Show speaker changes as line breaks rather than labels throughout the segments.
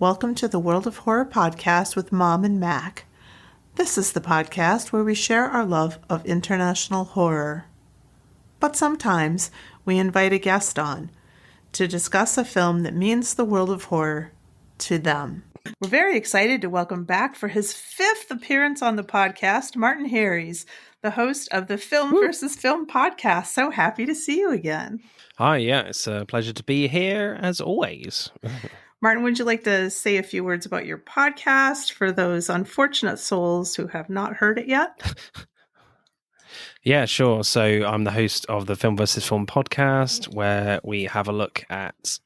Welcome to the World of Horror podcast with Mom and Mac. This is the podcast where we share our love of international horror. But sometimes we invite a guest on to discuss a film that means the world of horror to them. We're very excited to welcome back for his 5th appearance on the podcast, Martin Harries, the host of the Film versus Film podcast. So happy to see you again.
Hi, yeah, it's a pleasure to be here as always.
Martin, would you like to say a few words about your podcast for those unfortunate souls who have not heard it yet?
Yeah, sure. So I'm the host of the Film versus Film podcast, where we have a look at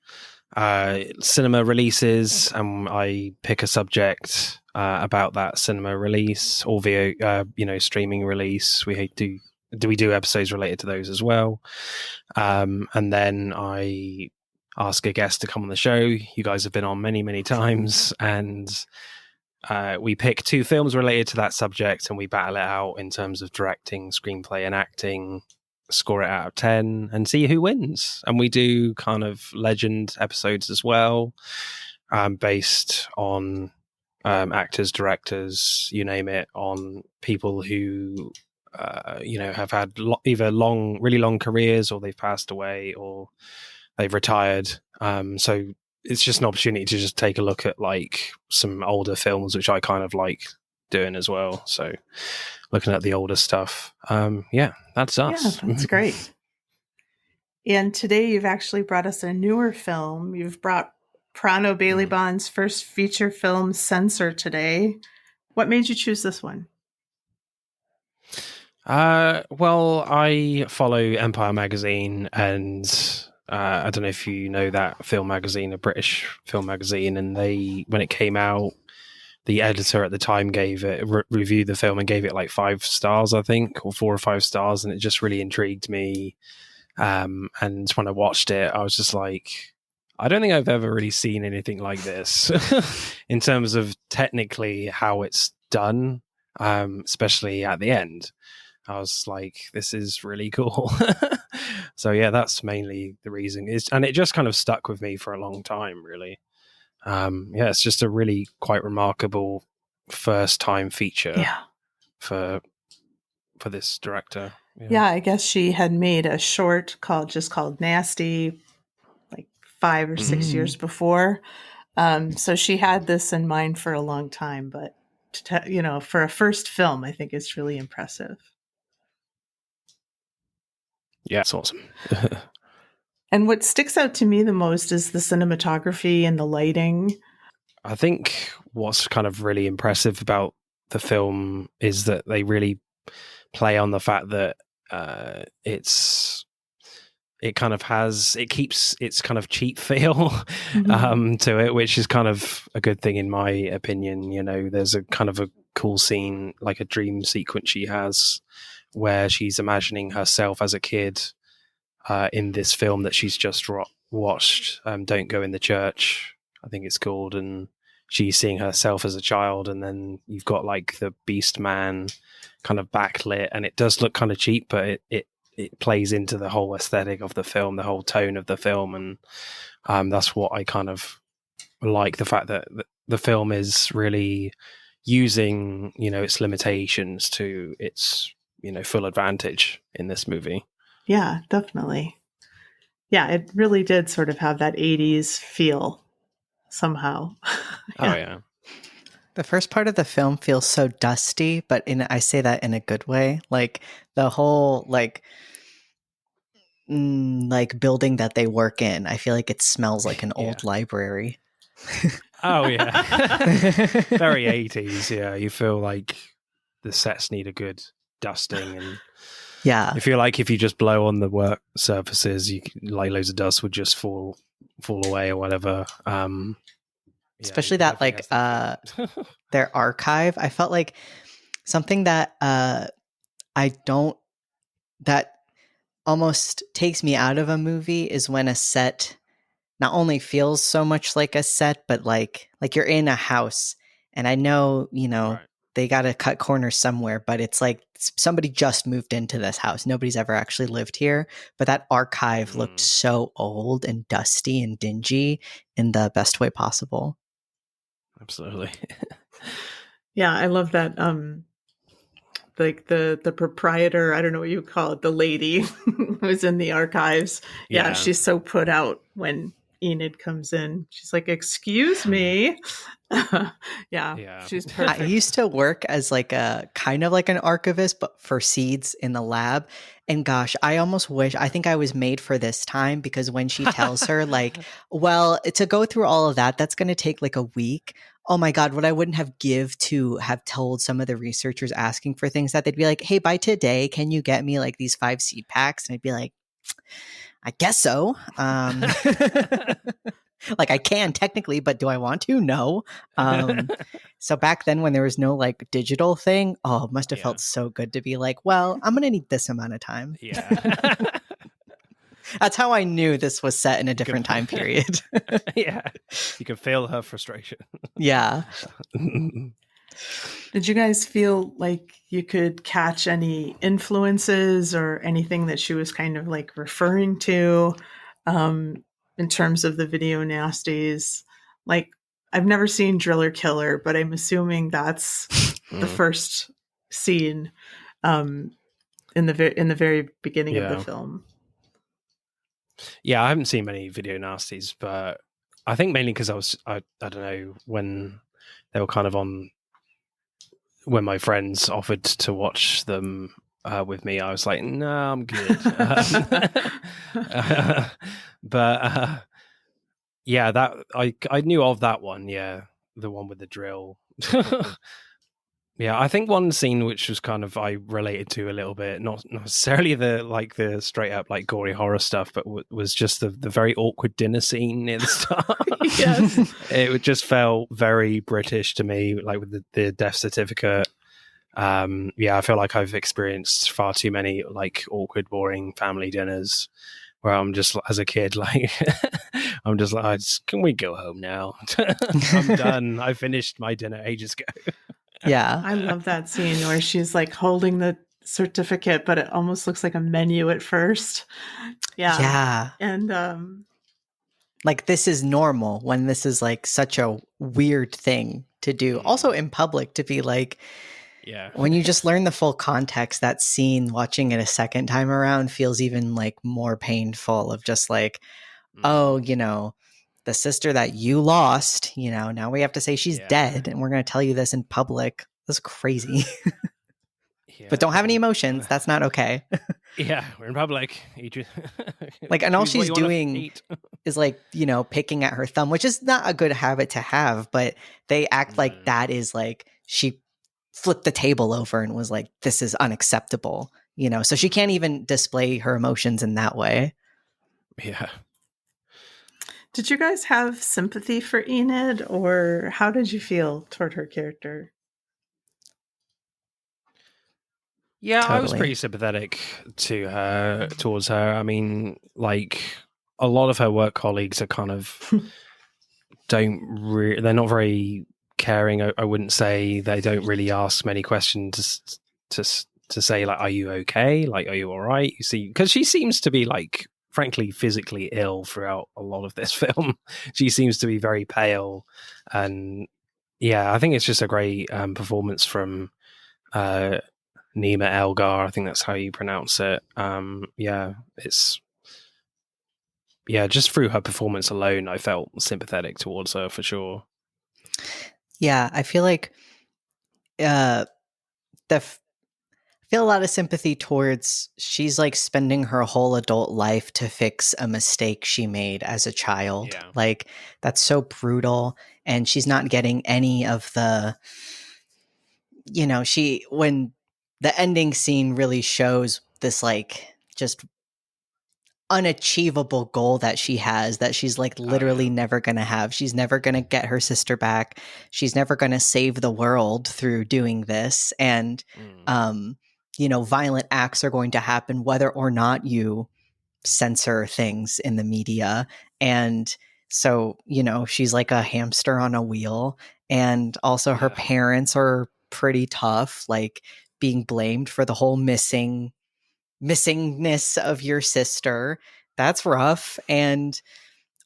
cinema releases, and I pick a subject about that cinema release or via, streaming release. We do episodes related to those as well, and then I ask a guest to come on the show. You guys have been on many times, and we pick 2 films related to that subject, and we battle it out in terms of directing, screenplay, and acting, score it out of 10, and see who wins. And we do kind of legend episodes as well, based on actors, directors, you name it, on people who have had either really long careers, or they've passed away, or they've retired. So it's just an opportunity to just take a look at like some older films, which I kind of like doing as well. So looking at the older stuff. That's us.
Yeah, that's great. And today you've actually brought us a newer film. You've brought Prano Bailey-Bond's first feature film, CENSOR, today. What made you choose this one?
Well, I follow Empire magazine, and I don't know if you know that film magazine, a British film magazine, and when it came out, the editor at the time gave it reviewed the film and gave it like 5 stars, I think, or 4 or 5 stars, and it just really intrigued me. And when I watched it, I was just like, I don't think I've ever really seen anything like this in terms of technically how it's done, especially at the end. I was like, this is really cool. So yeah, that's mainly the reason. And it just kind of stuck with me for a long time, really. It's just a really quite remarkable first time feature for this director.
Yeah, I guess she had made a short called Nasty, like 5 or 6 years before. So she had this in mind for a long time, but for a first film, I think it's really impressive.
Yeah, it's awesome.
And what sticks out to me the most is the cinematography and the lighting.
I think what's kind of really impressive about the film is that they really play on the fact that it keeps its kind of cheap feel to it, which is kind of a good thing in my opinion. You know, there's a kind of a cool scene, like a dream sequence she has, where she's imagining herself as a kid in this film that she's just watched, Don't Go in the Church, I think it's called, and she's seeing herself as a child, and then you've got like the Beast Man kind of backlit, and it does look kind of cheap, but it plays into the whole aesthetic of the film, the whole tone of the film, and that's what I kind of like, the fact that the film is really using, its limitations to its full advantage in this movie.
Yeah, definitely. Yeah, it really did sort of have that 80s feel somehow.
Oh yeah.
The first part of the film feels so dusty, but I say that in a good way. Like the whole like building that they work in, I feel like it smells like an old library.
Oh yeah. Very 80s. Yeah, you feel like the sets need a good dusting, and
yeah,
I feel like if you just blow on the work surfaces, like loads of dust would just fall away or whatever.
Especially that like their archive. I felt like something that that almost takes me out of a movie is when a set not only feels so much like a set, but like you're in a house, and I know, right, they got to cut corners somewhere, but it's like somebody just moved into this house. Nobody's ever actually lived here, but that archive looked so old and dusty and dingy in the best way possible.
absolutely.
Yeah, I love that. Like the proprietor, I don't know what you call it, the lady who's in the archives. Yeah, she's so put out when Enid comes in. She's like, "Excuse me."
Yeah.
She's
I
perfect.
used to work as like a kind of like an archivist, but for seeds in the lab. And gosh, I almost wish, I think I was made for this time, because when she tells her, like, well, to go through all of that, that's going to take like a week. Oh my God, what I wouldn't have give to have told some of the researchers asking for things that they'd be like, hey, by today, can you get me like these 5 seed packs? And I'd be like, I guess so. Like I can technically, but do I want to? No. So back then when there was no like digital thing, oh, it must have felt so good to be like, well, I'm going to need this amount of time.
Yeah.
That's how I knew this was set in a different time period.
Yeah. You can feel her frustration.
Yeah.
Did you guys feel like you could catch any influences or anything that she was kind of like referring to in terms of the video nasties? Like, I've never seen Driller Killer, but I'm assuming that's the first scene in the very beginning of the film.
Yeah, I haven't seen many video nasties, but I think mainly because I don't know, when they were kind of on, when my friends offered to watch them with me, I was like, no, I'm good. But yeah, that I knew of that one. Yeah, the one with the drill. Yeah, I think one scene which was kind of I related to a little bit, not necessarily the straight up like gory horror stuff, but was just the very awkward dinner scene near the start.
Yes,
it just felt very British to me, like with the death certificate. Yeah, I feel like I've experienced far too many like awkward, boring family dinners where I'm just, as a kid, like I'm just like, can we go home now? I'm done. I finished my dinner ages ago.
Yeah.
I love that scene where she's like holding the certificate, but it almost looks like a menu at first.
Yeah.
And
like this is normal when this is like such a weird thing to do. Also in public to be like,
yeah.
When you just learn the full context, that scene, watching it a second time around feels even like more painful, of just like, oh, you know, the sister that you lost, you know, now we have to say she's dead and we're going to tell you this in public. That's crazy. But don't have any emotions. That's not okay.
Yeah, we're in public.
Like, and all she's doing is like, you know, picking at her thumb, which is not a good habit to have, but they act like that is like, she flipped the table over and was like, this is unacceptable, you know, so she can't even display her emotions in that way.
Yeah.
Did you guys have sympathy for Enid, or how did you feel toward her character?
Yeah,
Totally.
I was pretty sympathetic towards her. I mean, like, a lot of her work colleagues are kind of they're not very caring. I wouldn't say. They don't really ask many questions to say like, are you okay? Like, are you all right? You see, because she seems to be like, frankly, physically ill throughout a lot of this film. She seems to be very pale, and yeah, I think it's just a great performance from Nima Elgar. I think that's how you pronounce it. Yeah, it's just through her performance alone, I felt sympathetic towards her for sure.
Yeah, I feel like I feel a lot of sympathy towards, she's like spending her whole adult life to fix a mistake she made as a child.
Yeah.
Like, that's so brutal, and she's not getting any of the, you know, when the ending scene really shows this like just unachievable goal that she has, that she's like literally never going to have. She's never going to get her sister back. She's never going to save the world through doing this. And, you know, violent acts are going to happen whether or not you censor things in the media. And so, you know, she's like a hamster on a wheel. And also her parents are pretty tough, like being blamed for the whole missingness of your sister. That's rough. And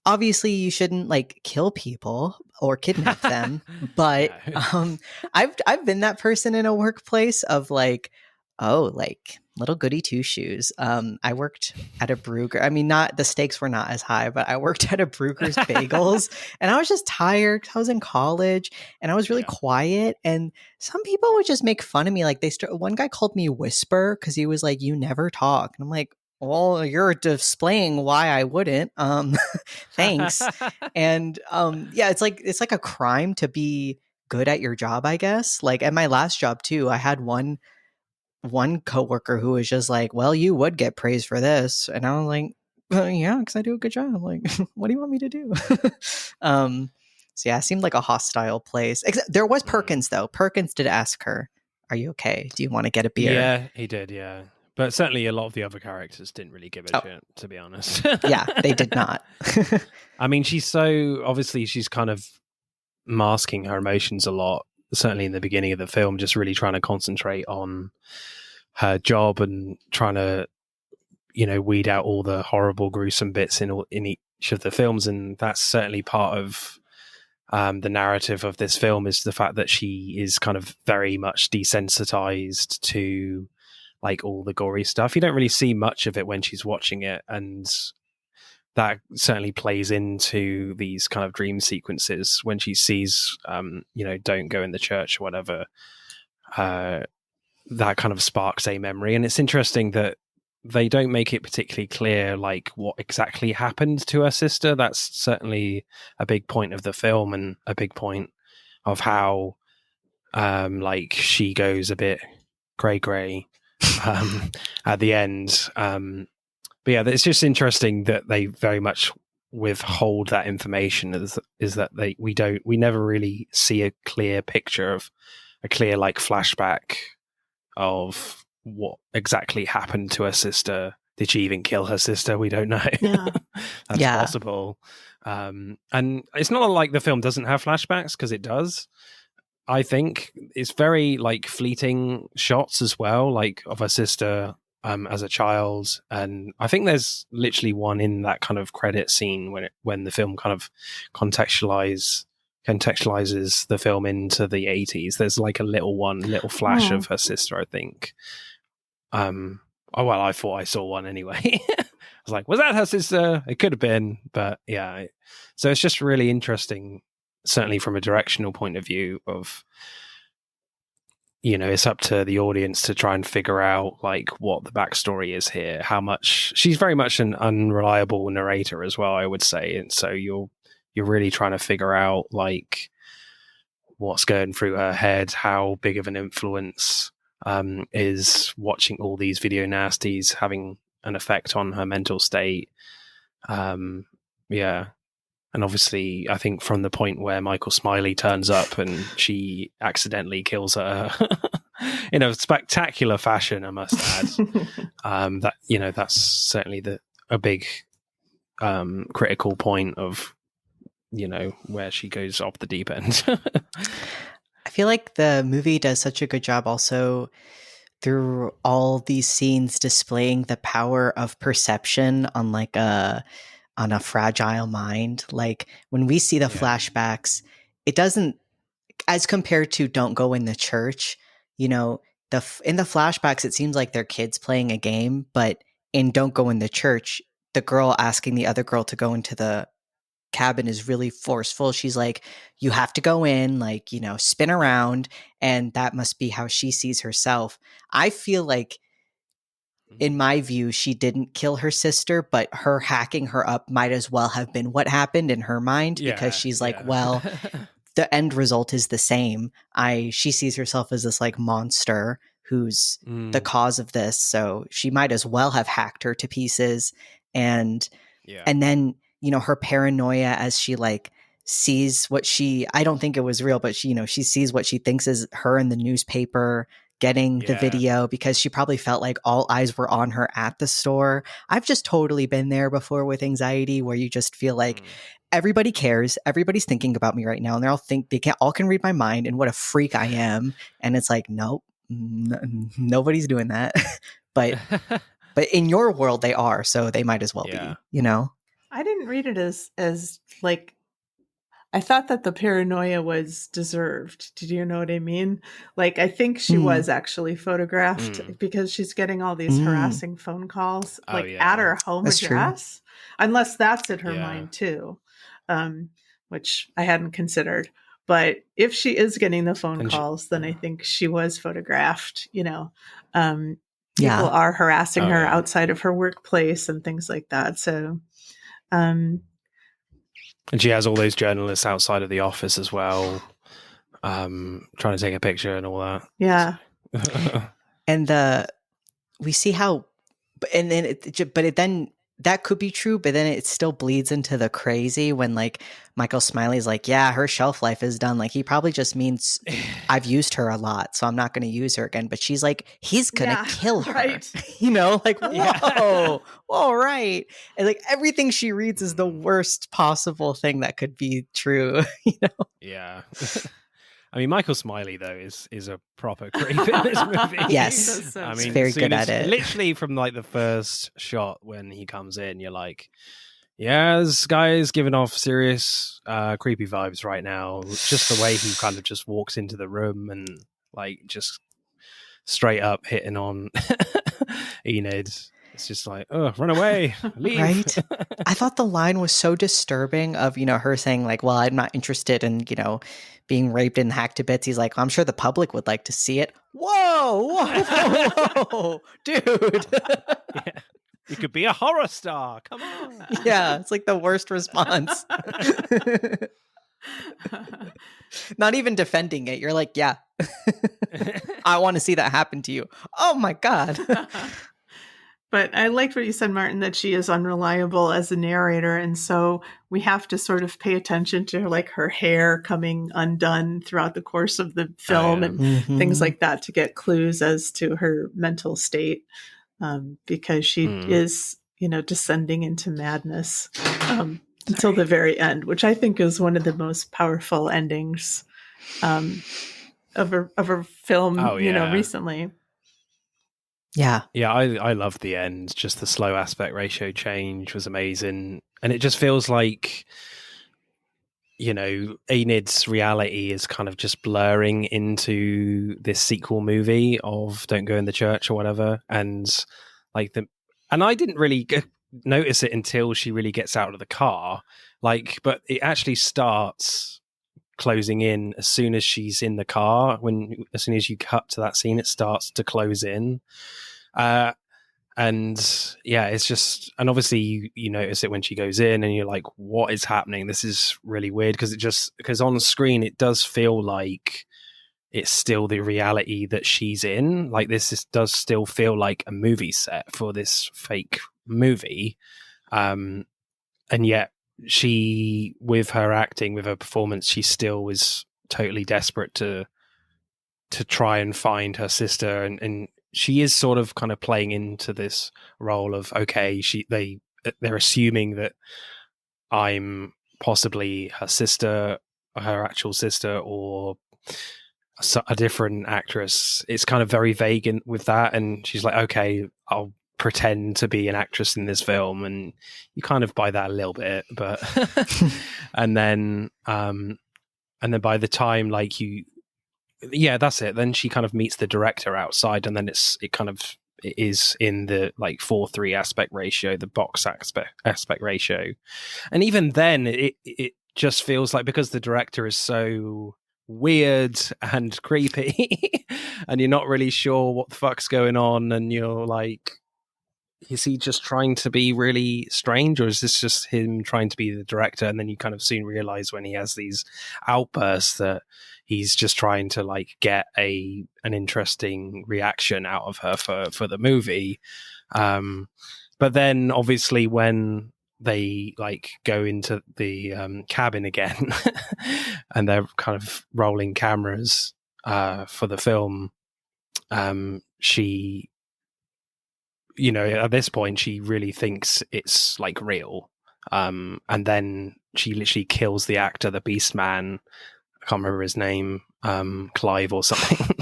obviously you shouldn't like kill people. or kidnap them. But
Yeah.
I've been that person in a workplace of like, oh, like little goody two shoes. I worked at a Brugger. I mean, not the stakes were not as high, but I worked at a Brugger's Bagels, and I was just tired 'cause I was in college and I was really
Yeah.
quiet. And some people would just make fun of me. Like one guy called me Whisper because he was like, "You never talk," and I'm like, well, you're displaying why I wouldn't. Thanks. And yeah, it's like a crime to be good at your job, I guess. Like at my last job too, I had one coworker who was just like, "Well, you would get praised for this," and I was like, "Yeah, because I do a good job. Like, what do you want me to do?" um, so yeah, it seemed like a hostile place. Except there was Perkins though. Perkins did ask her, "Are you okay? Do you want to get a beer?"
Yeah, he did. Yeah, but certainly a lot of the other characters didn't really give a
Oh.
shit, to be honest.
Yeah, they did not.
I mean, she's kind of masking her emotions a lot. Certainly in the beginning of the film, just really trying to concentrate on her job and trying to, weed out all the horrible, gruesome bits in each of the films, and that's certainly part of the narrative of this film is the fact that she is kind of very much desensitized to like all the gory stuff. You don't really see much of it when she's watching it, and that certainly plays into these kind of dream sequences when she sees, don't go in the church or whatever. That kind of sparks a memory. And it's interesting that they don't make it particularly clear, like, what exactly happened to her sister. That's certainly a big point of the film and a big point of how, like, she goes a bit grey at the end. But yeah, it's just interesting that they very much withhold that information. Is that we never really see a clear picture of a clear like flashback of what exactly happened to her sister. Did she even kill her sister? We don't know.
Yeah.
That's possible. And it's not like the film doesn't have flashbacks, because it does. I think it's very like fleeting shots as well, like of her sister as a child, and I think there's literally one in that kind of credit scene when the film kind of contextualizes the film into the 80s. There's like a little flash of her sister, I think. Oh well, I thought I saw one anyway. I was like, was that her sister? It could have been, but yeah. So it's just really interesting, certainly from a directional point of view of, it's up to the audience to try and figure out like what the backstory is here, how much she's very much an unreliable narrator as well, I would say. And so you're really trying to figure out like what's going through her head, how big of an influence is watching all these video nasties having an effect on her mental state. Yeah. And obviously, I think from the point where Michael Smiley turns up and she accidentally kills her in a spectacular fashion, I must add, that's certainly a big critical point of, where she goes off the deep end.
I feel like the movie does such a good job also through all these scenes displaying the power of perception on on a fragile mind. Like when we see the flashbacks, it doesn't, as compared to Don't Go in the Church, in the flashbacks, it seems like they're kids playing a game, but in Don't Go in the Church, the girl asking the other girl to go into the cabin is really forceful. She's like, you have to go in, like, spin around. And that must be how she sees herself. I feel like, in my view, she didn't kill her sister, but her hacking her up might as well have been what happened in her mind, because she's like, well, the end result is the same. She sees herself as this like monster who's the cause of this. So she might as well have hacked her to pieces. And then, her paranoia as she like sees what I don't think it was real, but she sees what she thinks is her in the newspaper getting the video, because she probably felt like all eyes were on her at the store. I've just totally been there before with anxiety, where you just feel like everybody cares, everybody's thinking about me right now, and they all can read my mind and what a freak I am. And it's like, nope, nobody's doing that. but in your world they are, so they might as well be,
I didn't read it as like I thought that the paranoia was deserved. Did you know what I mean? Like, I think she
Mm.
was actually photographed because she's getting all these
Mm.
harassing phone calls,
Oh,
like at
yeah.
her home
That's true.
address, unless that's in her
Yeah.
mind too, which I hadn't considered. But if she is getting the phone
And
calls, then I think she was photographed. People
Yeah.
are harassing
Oh,
her
yeah.
outside of her workplace and things like that. So,
And she has all those journalists outside of the office as well, trying to take a picture and all that.
yeah.
And we see how, and then then that could be true, but then it still bleeds into the crazy when like Michael Smiley's like, yeah, her shelf life is done. Like he probably just means I've used her a lot, so I'm not going to use her again. But she's like, he's going to kill her.
Right.
Like, whoa, all right. And like everything she reads is the worst possible thing that could be true.
Yeah. I mean, Michael Smiley though is a proper creep in this movie.
Yes.
I
He's
mean,
very
as soon
good
as-
at it.
Literally from like the first shot when he comes in, you're like, yeah, this guy is giving off serious creepy vibes right now. Just the way he kind of just walks into the room and like just straight up hitting on Enid. It's just like, oh, run away, leave.
Right? I thought the line was so disturbing of, her saying like, well, I'm not interested in, being raped and hacked to bits. He's like, I'm sure the public would like to see it. Whoa, dude.
Yeah. You could be a horror star. Come on.
Yeah, it's like the worst response. Not even defending it. You're like, yeah, I want to see that happen to you. Oh my God.
But I liked what you said, Martin, that she is unreliable as a narrator. And so we have to sort of pay attention to like her hair coming undone throughout the course of the film and things like that to get clues as to her mental state, because she is, descending into madness until the very end, which I think is one of the most powerful endings of a film, recently.
Yeah.
Yeah, I love the end. Just the slow aspect ratio change was amazing. And it just feels like, Enid's reality is kind of just blurring into this sequel movie of Don't Go in the Church or whatever. And I didn't really notice it until she really gets out of the car. But it actually starts closing in as soon as she's in the car. As soon as you cut to that scene, it starts to close in. And yeah, it's just, and obviously you notice it when she goes in and you're like, what is happening? This is really weird because on screen, it does feel like it's still the reality that she's in. Like does still feel like a movie set for this fake movie. And yet she, with her acting, with her performance, she still is totally desperate to try and find her sister, and she is sort of kind of playing into this role of, okay, they're assuming that I'm possibly her sister, her actual sister, or a different actress. It's kind of very vague with that, and she's like, okay, I'll pretend to be an actress in this film, and you kind of buy that a little bit, but and then by the time yeah, that's it. Then she kind of meets the director outside, and then it is in the 4:3 aspect ratio, the box aspect ratio, and even then, it just feels like, because the director is so weird and creepy, and you're not really sure what the fuck's going on, and you're like, is he just trying to be really strange, or is this just him trying to be the director? And then you kind of soon realize when he has these outbursts that he's just trying to get an interesting reaction out of her for the movie. But then obviously when they go into the cabin again and they're kind of rolling cameras for the film, she, at this point she really thinks it's real. And then she literally kills the actor, the Beast Man. I can't remember his name, Clive or something.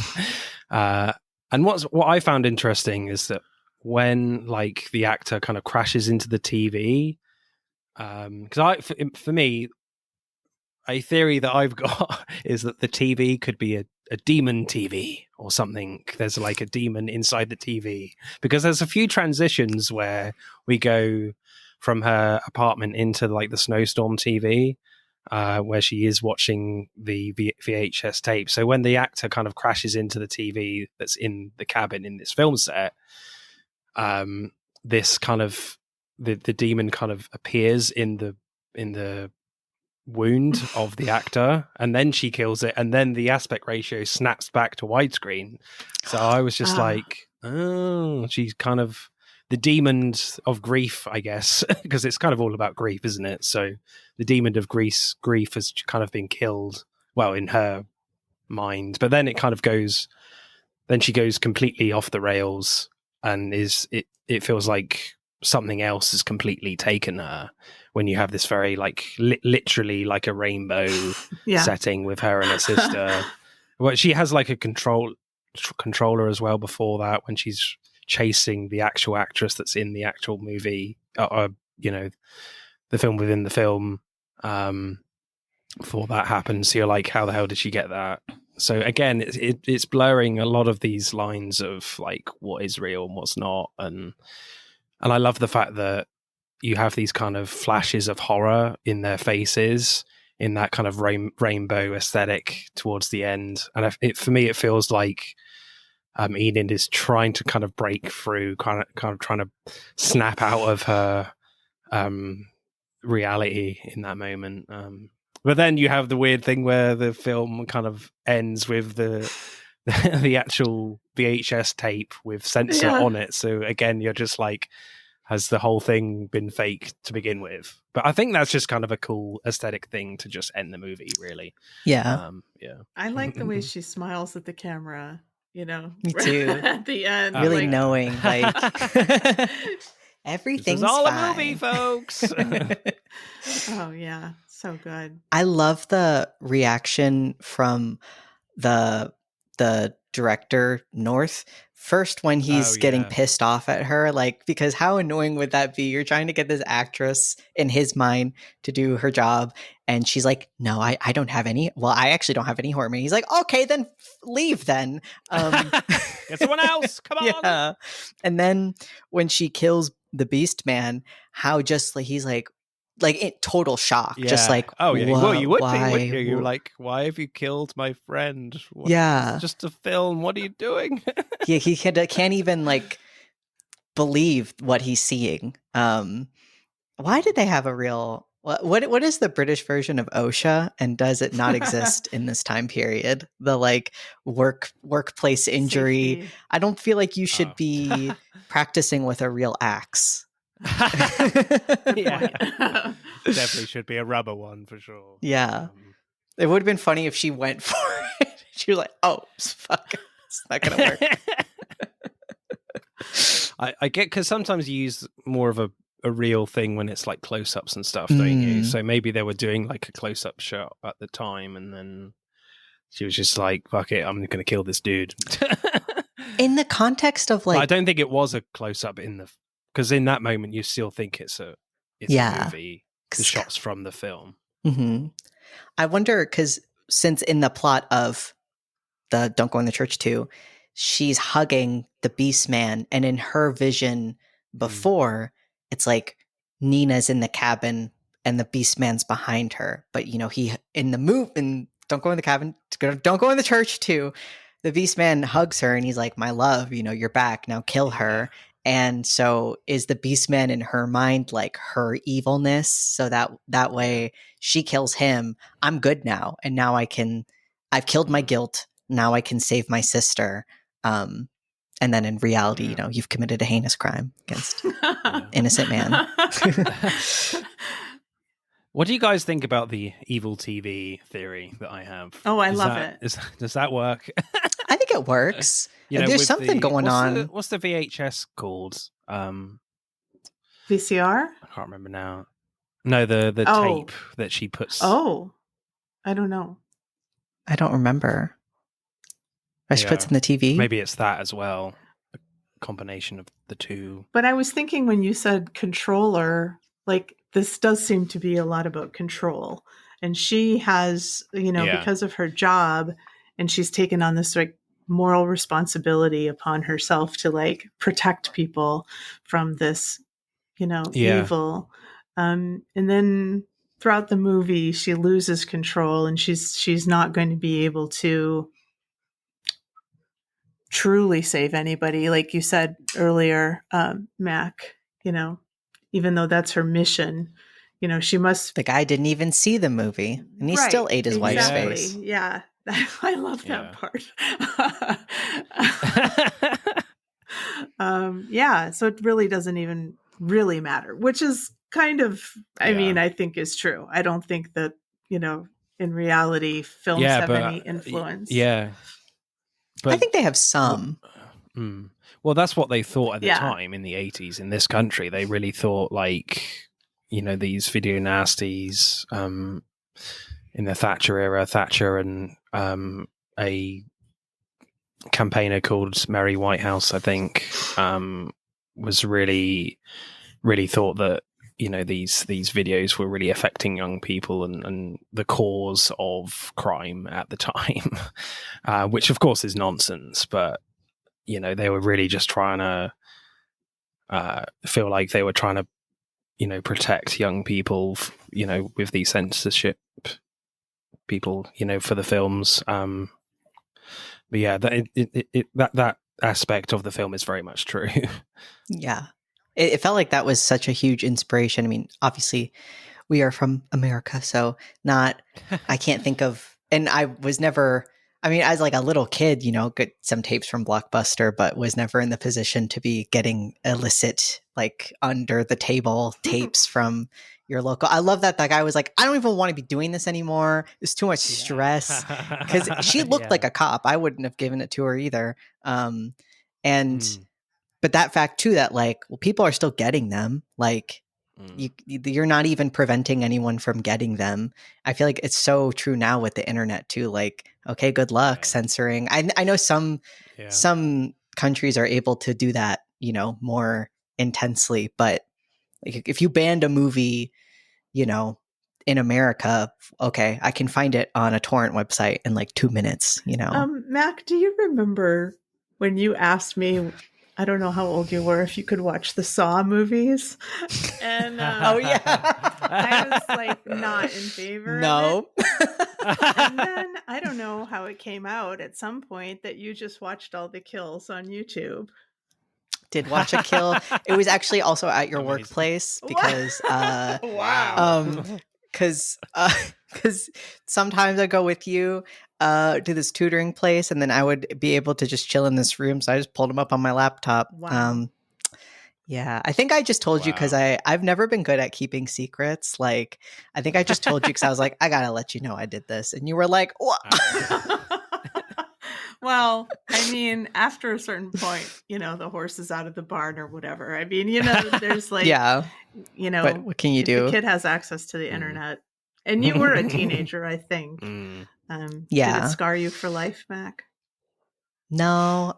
And what I found interesting is that when the actor kind of crashes into the TV, because for me, a theory that I've got is that the TV could be a demon TV or something. There's like a demon inside the TV, because there's a few transitions where we go from her apartment into like the snowstorm TV, where she is watching the VHS tape. So when the actor kind of crashes into the TV that's in the cabin in this film set, this kind of the demon kind of appears in the wound of the actor, and then she kills it, and then the aspect ratio snaps back to widescreen. So I was just like, oh, she's kind of the demon of grief, I guess, because it's kind of all about grief, isn't it? So the demon of grief has kind of been killed, well, in her mind, but then it kind of goes, then she goes completely off the rails, and it feels like something else has completely taken her, when you have this very like literally like a rainbow setting with her and her sister. Well, she has like a controller as well before that, when she's chasing the actual actress that's in the actual movie, you know, the film within the film, before that happens. So you're like, how the hell did she get that? So again, it's blurring a lot of these lines of like what is real and what's not, and I love the fact that you have these kind of flashes of horror in their faces in that kind of rainbow aesthetic towards the end. And for me, it feels like Enid is trying to kind of break through, kind of trying to snap out of her reality in that moment. But then you have the weird thing where the film kind of ends with the actual VHS tape with censor on it. So again, you're just like, has the whole thing been fake to begin with? But I think that's just kind of a cool aesthetic thing to just end the movie, really.
Yeah.
I like the way she smiles at the camera, you know.
Me too.
At the end.
Really
like,
knowing, like, everything's
this is all
fine.
a movie, folks.
Oh, yeah. So good.
I love the reaction from the director, North. First, when he's getting pissed off at her, like, because how annoying would that be? You're trying to get this actress, in his mind, to do her job, and she's like, no, I don't have any. Well, I actually don't have any hormone. He's like, okay, then leave then.
Get someone else. Come on.
Yeah. And then when she kills the Beast Man, how just like he's like in total shock, just like,
oh yeah, well, you would be,
why?
wouldn't you? You're like, why have you killed my friend?
Yeah,
it's just a film. What are you doing?
he can't even like believe what he's seeing. Why did they have a real? What is the British version of OSHA, and does it not exist in this time period? The like workplace injury. Safety. I don't feel like you should be practicing with a real axe.
Yeah, definitely should be a rubber one for sure.
Yeah, it would have been funny if she went for it. She was like, "Oh, fuck, it's not gonna work."
I get, because sometimes you use more of a real thing when it's like close-ups and stuff, don't you? So maybe they were doing like a close-up shot at the time, and then she was just like, "Fuck it, I'm gonna kill this dude."
In the context of like,
but I don't think it was a close-up because in that moment you still think it's a movie, the shots from the film.
Mm-hmm. I wonder, because since in the plot of the Don't Go in the Church 2, she's hugging the Beast Man, and in her vision before, it's like Nina's in the cabin and the Beast Man's behind her. But you know, he in Don't Go in the Cabin, Don't Go in the Church 2, the Beast Man hugs her and he's like, "My love, you know, you're back, now kill her." And so is the Beast Man in her mind like her evilness? So that way she kills him. I'm good now. And now I've killed my guilt. Now I can save my sister. And then in reality, you know, you've committed a heinous crime against innocent man.
What do you guys think about the evil TV theory that I have?
Oh, I love it.
Does that work?
I think it works. You know, there's something going on.
What's the VHS called?
VCR?
I can't remember now. No, the tape that she puts.
Oh, I don't know.
I don't remember. She puts in the TV.
Maybe it's that as well. A combination of the two.
But I was thinking when you said controller, like this does seem to be a lot about control. and she has,
Yeah.
because of her job, and she's taken on this like moral responsibility upon herself to like protect people from this, evil. And then throughout the movie, she loses control, and she's not going to be able to truly save anybody, like you said earlier, Mac. Even though that's her mission, she must.
The guy didn't even see the movie, and he still
Right,
ate his wife's face.
Yeah, I love that part. Yeah, so it really doesn't even really matter, which is kind of, I think is true. I don't think that, in reality, films have any influence.
But
I think they have some.
Well, that's what they thought at the time in the 80s in this country. They really thought like, these video nasties in the Thatcher era, Thatcher and a campaigner called Mary Whitehouse, I think, was really, really thought that, these videos were really affecting young people and the cause of crime at the time, which of course is nonsense, but they were really just trying to feel like they were trying to, protect young people, with the censorship people, for the films. But yeah, that aspect of the film is very much true.
Yeah. It felt like that was such a huge inspiration. I mean, obviously, we are from America, so I can't think of, and I was never, as like a little kid, get some tapes from Blockbuster, but was never in the position to be getting illicit, like under the table tapes from your local. I love that guy was like, I don't even want to be doing this anymore. It's too much stress. Because she looked like a cop. I wouldn't have given it to her either. But that fact too, that like, well, people are still getting them. Like, you're not even preventing anyone from getting them. I feel like it's so true now with the internet too. Like, okay, good luck censoring. I know some countries are able to do that, more intensely. But like, if you banned a movie, in America, okay, I can find it on a torrent website in like 2 minutes.
Mac, do you remember when you asked me? I don't know how old you were, if you could watch the Saw movies. And
oh yeah,
I was like not in favor of it. And then I don't know how it came out at some point that you just watched all the kills on YouTube.
Did watch a kill. It was actually also at your workplace because
wow.
Because sometimes I go with you to this tutoring place, and then I would be able to just chill in this room. So I just pulled them up on my laptop.
Wow.
Yeah, I think I just told you because I've never been good at keeping secrets. Like, I think I just told you because I was like, I gotta let you know I did this, and you were like, what?
Well, after a certain point, the horse is out of the barn or whatever. There's like,
but what can you do?
The kid has access to the internet, and you were a teenager, I think. Did it scar you for life, Mac?
No.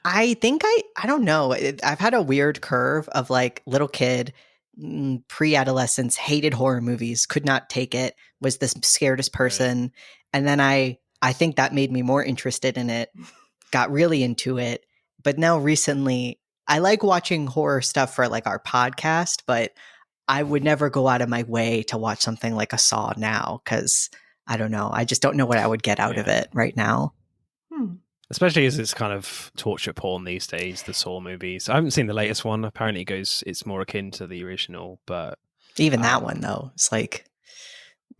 I think I don't know. I've had a weird curve of like little kid, pre-adolescence, hated horror movies, could not take it, was the scaredest person. Right. And then I think that made me more interested in it, got really into it. But now recently, I like watching horror stuff for like our podcast, but I would never go out of my way to watch something like a Saw now because I don't know. I just don't know what I would get out of it right now.
Especially as it's kind of torture porn these days, the Saw movies. I haven't seen the latest one. Apparently it's more akin to the original, but...
Even that one, though, it's like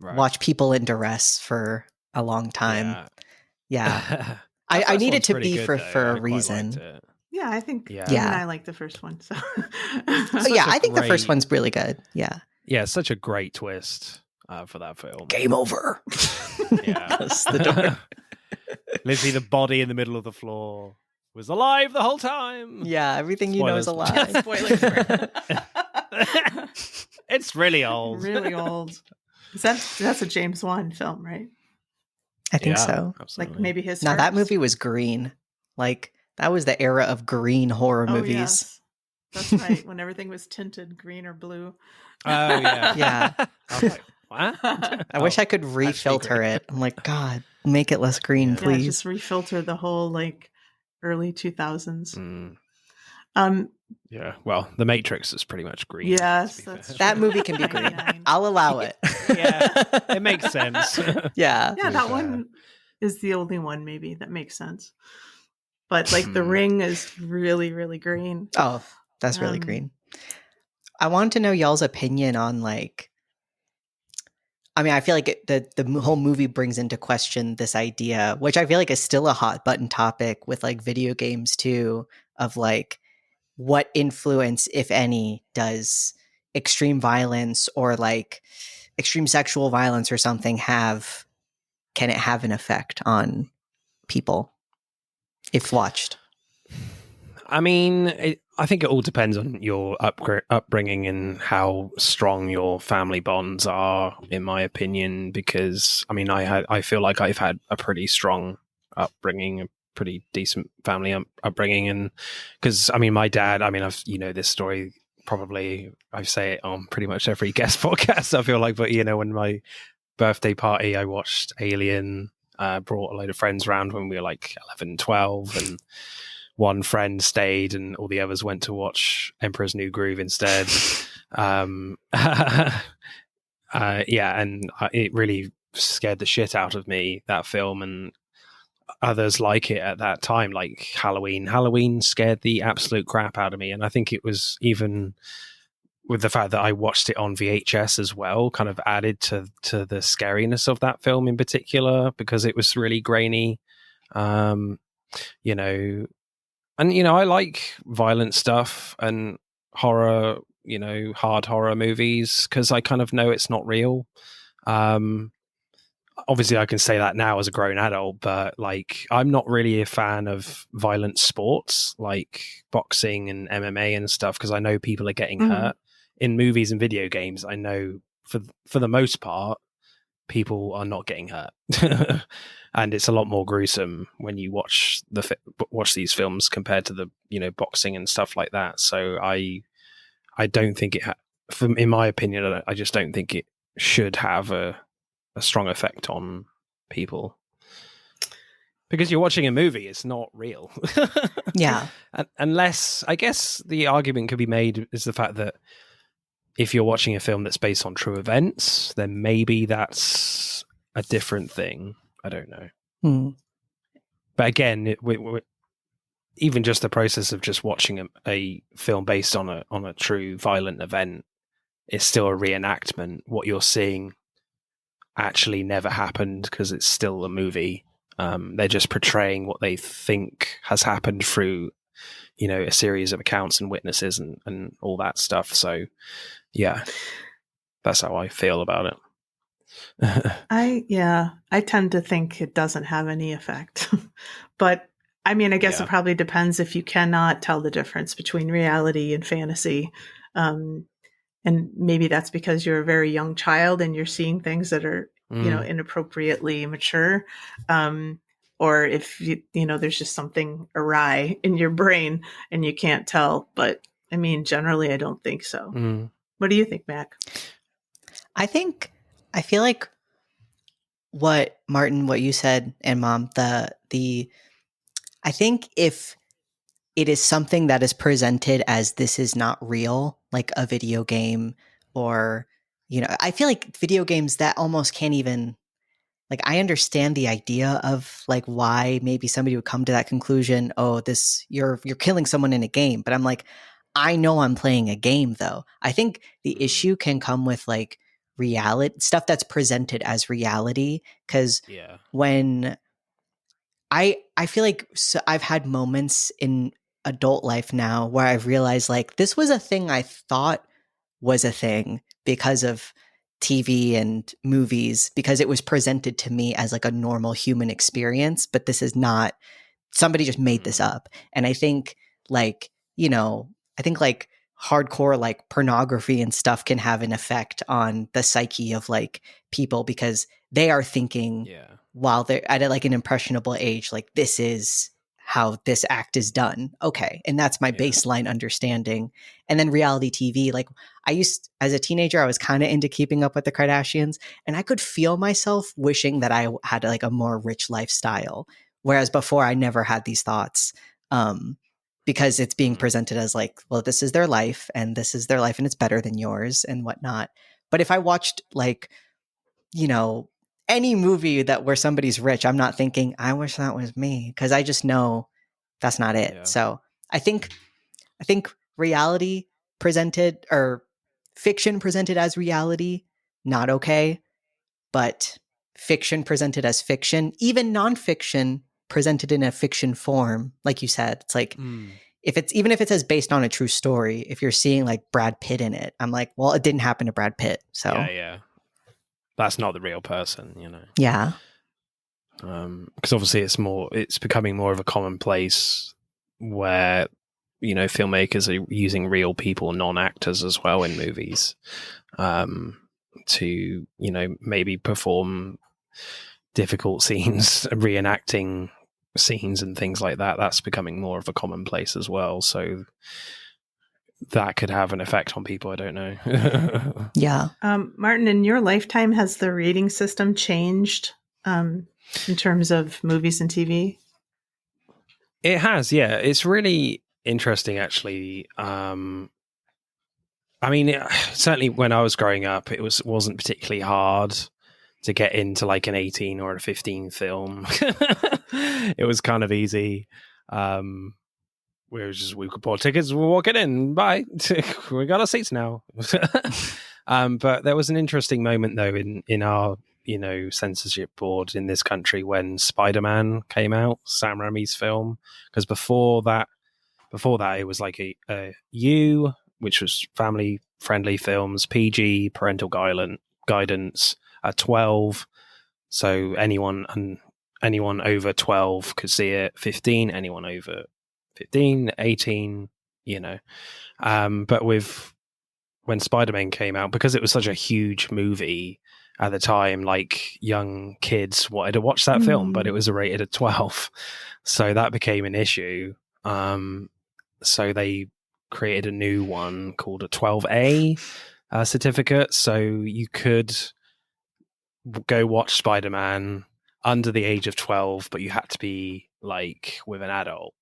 watch people in duress for a long time. Yeah. I need it to be
good,
for a reason.
Yeah, I think even I like the first one. So
I think the first one's really good. Yeah.
Yeah, such a great twist for that film.
Game over.
Yeah.
The door.
Literally the body in the middle of the floor was alive the whole time.
Yeah, everything you know is alive.
Spoilers.
It's really old.
Really old. That's a James Wan film, right?
I think so.
Absolutely.
Like maybe his
Now
first.
That movie was green. Like that was the era of green horror movies.
Yes. That's right. When everything was tinted green or blue.
Oh yeah.
Yeah.
What?
I wish I could refilter
green.
it. I'm like, God, make it less green,
Yeah.
please.
Yeah, just refilter the whole like early 2000s.
Yeah, well, The Matrix is pretty much green.
Yes,
to be
that's
fair.
That
true.
movie can be green.
99.
I'll allow it.
Yeah, it makes sense.
Yeah.
Yeah,
be
that
fair.
one is the only one maybe that makes sense. But like The Ring is really, really green.
Oh, that's really green. I wanted to know y'all's opinion on like, I mean, I feel like the whole movie brings into question this idea, which I feel like is still a hot button topic with like video games too, of like what influence, if any, does extreme violence or like extreme sexual violence or something have? Can it have an effect on people if watched?
I mean, I think it all depends on your upbringing and how strong your family bonds are, in my opinion. Because I mean, I feel like I've had a pretty strong upbringing, a pretty decent family upbringing, and because I mean, my dad. I mean, this story probably. I say it on pretty much every guest podcast. I feel like, but when my birthday party, I watched Alien. Brought a load of friends around when we were like 11, 12, and one friend stayed and all the others went to watch Emperor's New Groove instead. Yeah, and it really scared the shit out of me, that film, and others like it at that time, like Halloween. Halloween scared the absolute crap out of me, and I think it was even with the fact that I watched it on VHS as well, kind of added to the scariness of that film in particular, because it was really grainy. And, I like violent stuff and horror, hard horror movies, because I kind of know it's not real. Obviously, I can say that now as a grown adult, but like, I'm not really a fan of violent sports like boxing and MMA and stuff, because I know people are getting hurt in movies and video games. I know for the most part, people are not getting hurt. And it's a lot more gruesome when you watch these films compared to the boxing and stuff like that. So I don't think in my opinion, I just don't think it should have a strong effect on people, because you're watching a movie. It's not real.
Yeah.
Unless, I guess the argument could be made is the fact that if you're watching a film that's based on true events, then maybe that's a different thing. I don't know. But again, even just the process of just watching a film based on a true violent event is still a reenactment. What you're seeing actually never happened, because it's still a movie. They're just portraying what they think has happened through, a series of accounts and witnesses and all that stuff. So, yeah, that's how I feel about it.
I tend to think it doesn't have any effect. But I mean, I guess it probably depends if you cannot tell the difference between reality and fantasy. And maybe that's because you're a very young child and you're seeing things that are, inappropriately mature. Or if there's just something awry in your brain and you can't tell. But I mean, generally, I don't think so. What do you think, Mac?
I feel like what you said, and Mom, I think if it is something that is presented as this is not real, like a video game, or, I feel like video games that almost can't even, like, I understand the idea of like why maybe somebody would come to that conclusion. Oh, you're killing someone in a game. But I'm like, I know I'm playing a game though. I think the issue can come with like reality stuff that's presented as reality. Cause when I feel like I've had moments in adult life now where I've realized like this was a thing I thought was a thing because of TV and movies, because it was presented to me as like a normal human experience, but this is not, somebody just made this up. And I think like, I think like hardcore like pornography and stuff can have an effect on the psyche of like people, because they are thinking while they're at like an impressionable age, like this is how this act is done. Okay. And that's my baseline understanding. And then reality TV, like as a teenager, I was kind of into Keeping Up with the Kardashians, and I could feel myself wishing that I had like a more rich lifestyle. Whereas before I never had these thoughts. Because it's being presented as like, well, this is their life and it's better than yours and whatnot. But if I watched like, any movie where somebody's rich, I'm not thinking, I wish that was me, because I just know that's not it.
Yeah.
So I think reality presented, or fiction presented as reality, not okay. But fiction presented as fiction, even nonfiction presented in a fiction form, like you said, it's like, even if it says based on a true story, if you're seeing like Brad Pitt in it, I'm like, well, it didn't happen to Brad Pitt. So
yeah. That's not the real person,
Yeah.
Because obviously it's becoming more of a commonplace where, filmmakers are using real people, non-actors as well in movies, to, maybe perform difficult scenes, reenacting scenes and things like that. That's becoming more of a commonplace as well. So that could have an effect on people. I don't know.
Yeah.
Martin, in your lifetime, has the rating system changed in terms of movies and TV?
It has, yeah. It's really interesting, actually. Certainly when I was growing up, it wasn't particularly hard to get into like an 18 or a 15 film. It was kind of easy. We could buy tickets, we're walking in, bye. We got our seats now. But there was an interesting moment though in our censorship board in this country when Spider-Man came out, Sam Raimi's film, because before that it was like a U, which was family friendly films, PG, parental guidance, 12, so anyone over 12 could see it, 15, anyone over 15, 18, but when Spider-Man came out, because it was such a huge movie at the time, like young kids wanted to watch that film, but it was rated at 12, so that became an issue. So they created a new one called a 12A certificate, so you could go watch Spider-Man under the age of 12, but you had to be like with an adult,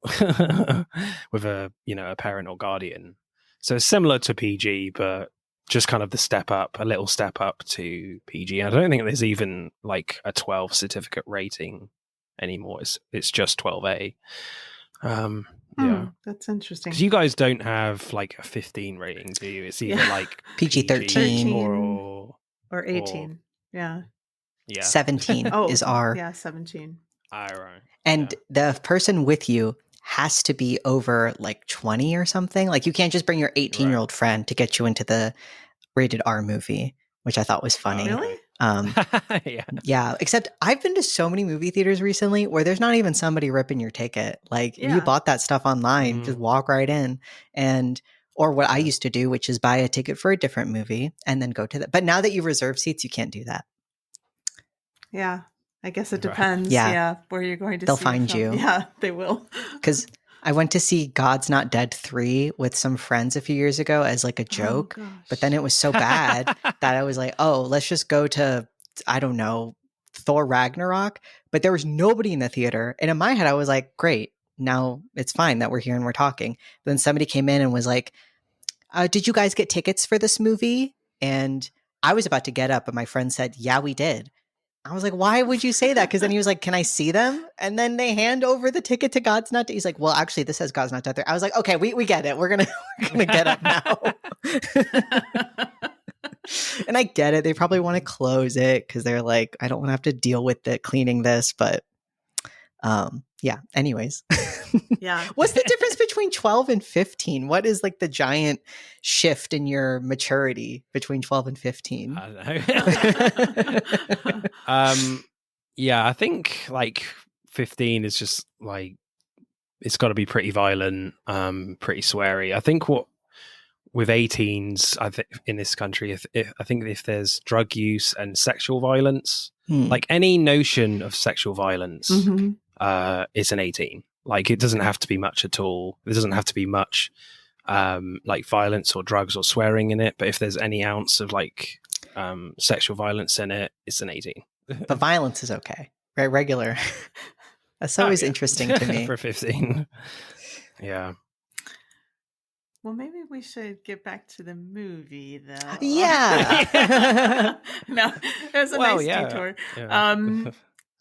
with a parent or guardian. So similar to PG, but just kind of a little step up to PG. I don't think there's even like a 12 certificate rating anymore. It's just 12A. Yeah,
that's interesting.
Because you guys don't have like a 15 rating, do you? It's either like
PG-13
or 18. Yeah.
17 is R.
Yeah, 17.
Right.
And the person with you has to be over like 20 or something. Like you can't just bring your 18-year-old friend to get you into the rated R movie, which I thought was funny.
Really?
Yeah. Except I've been to so many movie theaters recently where there's not even somebody ripping your ticket. Like if you bought that stuff online, just walk right in. Or what I used to do, which is buy a ticket for a different movie and then go to that. But now that you reserve seats, you can't do that.
Yeah. I guess it depends.
Yeah.
Yeah. Where you're going to
They'll
see
find you.
Yeah, they will.
Because I went to see God's Not Dead 3 with some friends a few years ago as like a joke. But then it was so bad that I was like, oh, let's just go to, I don't know, Thor Ragnarok. But there was nobody in the theater. And in my head, I was like, great. Now it's fine that we're here and we're talking. But then somebody came in and was like, did you guys get tickets for this movie? And I was about to get up, but my friend said, yeah, we did. I was like, why would you say that? Because then he was like, can I see them? And then they hand over the ticket to God's Not Dead. He's like, well, actually, this says God's Not Dead there. I was like, okay, we get it. We're gonna get up now. And I get it. They probably want to close it because they're like, I don't want to have to deal with it cleaning this. But yeah, anyways.
Yeah.
What's the difference between 12 and 15? What is like the giant shift in your maturity between 12 and 15?
I don't know. Yeah, I think like 15 is just like, it's got to be pretty violent, pretty sweary. I think with 18s, I think in this country, I think if there's drug use and sexual violence, like any notion of sexual violence, is an 18. Like, it doesn't have to be much at all. There doesn't have to be much like violence or drugs or swearing in it. But if there's any ounce of like sexual violence in it, it's an 18.
But violence is okay, right? Regular. That's always interesting to me.
For 15. Yeah.
Well, maybe we should get back to the movie, though.
Yeah.
No, it was a nice detour.
Yeah.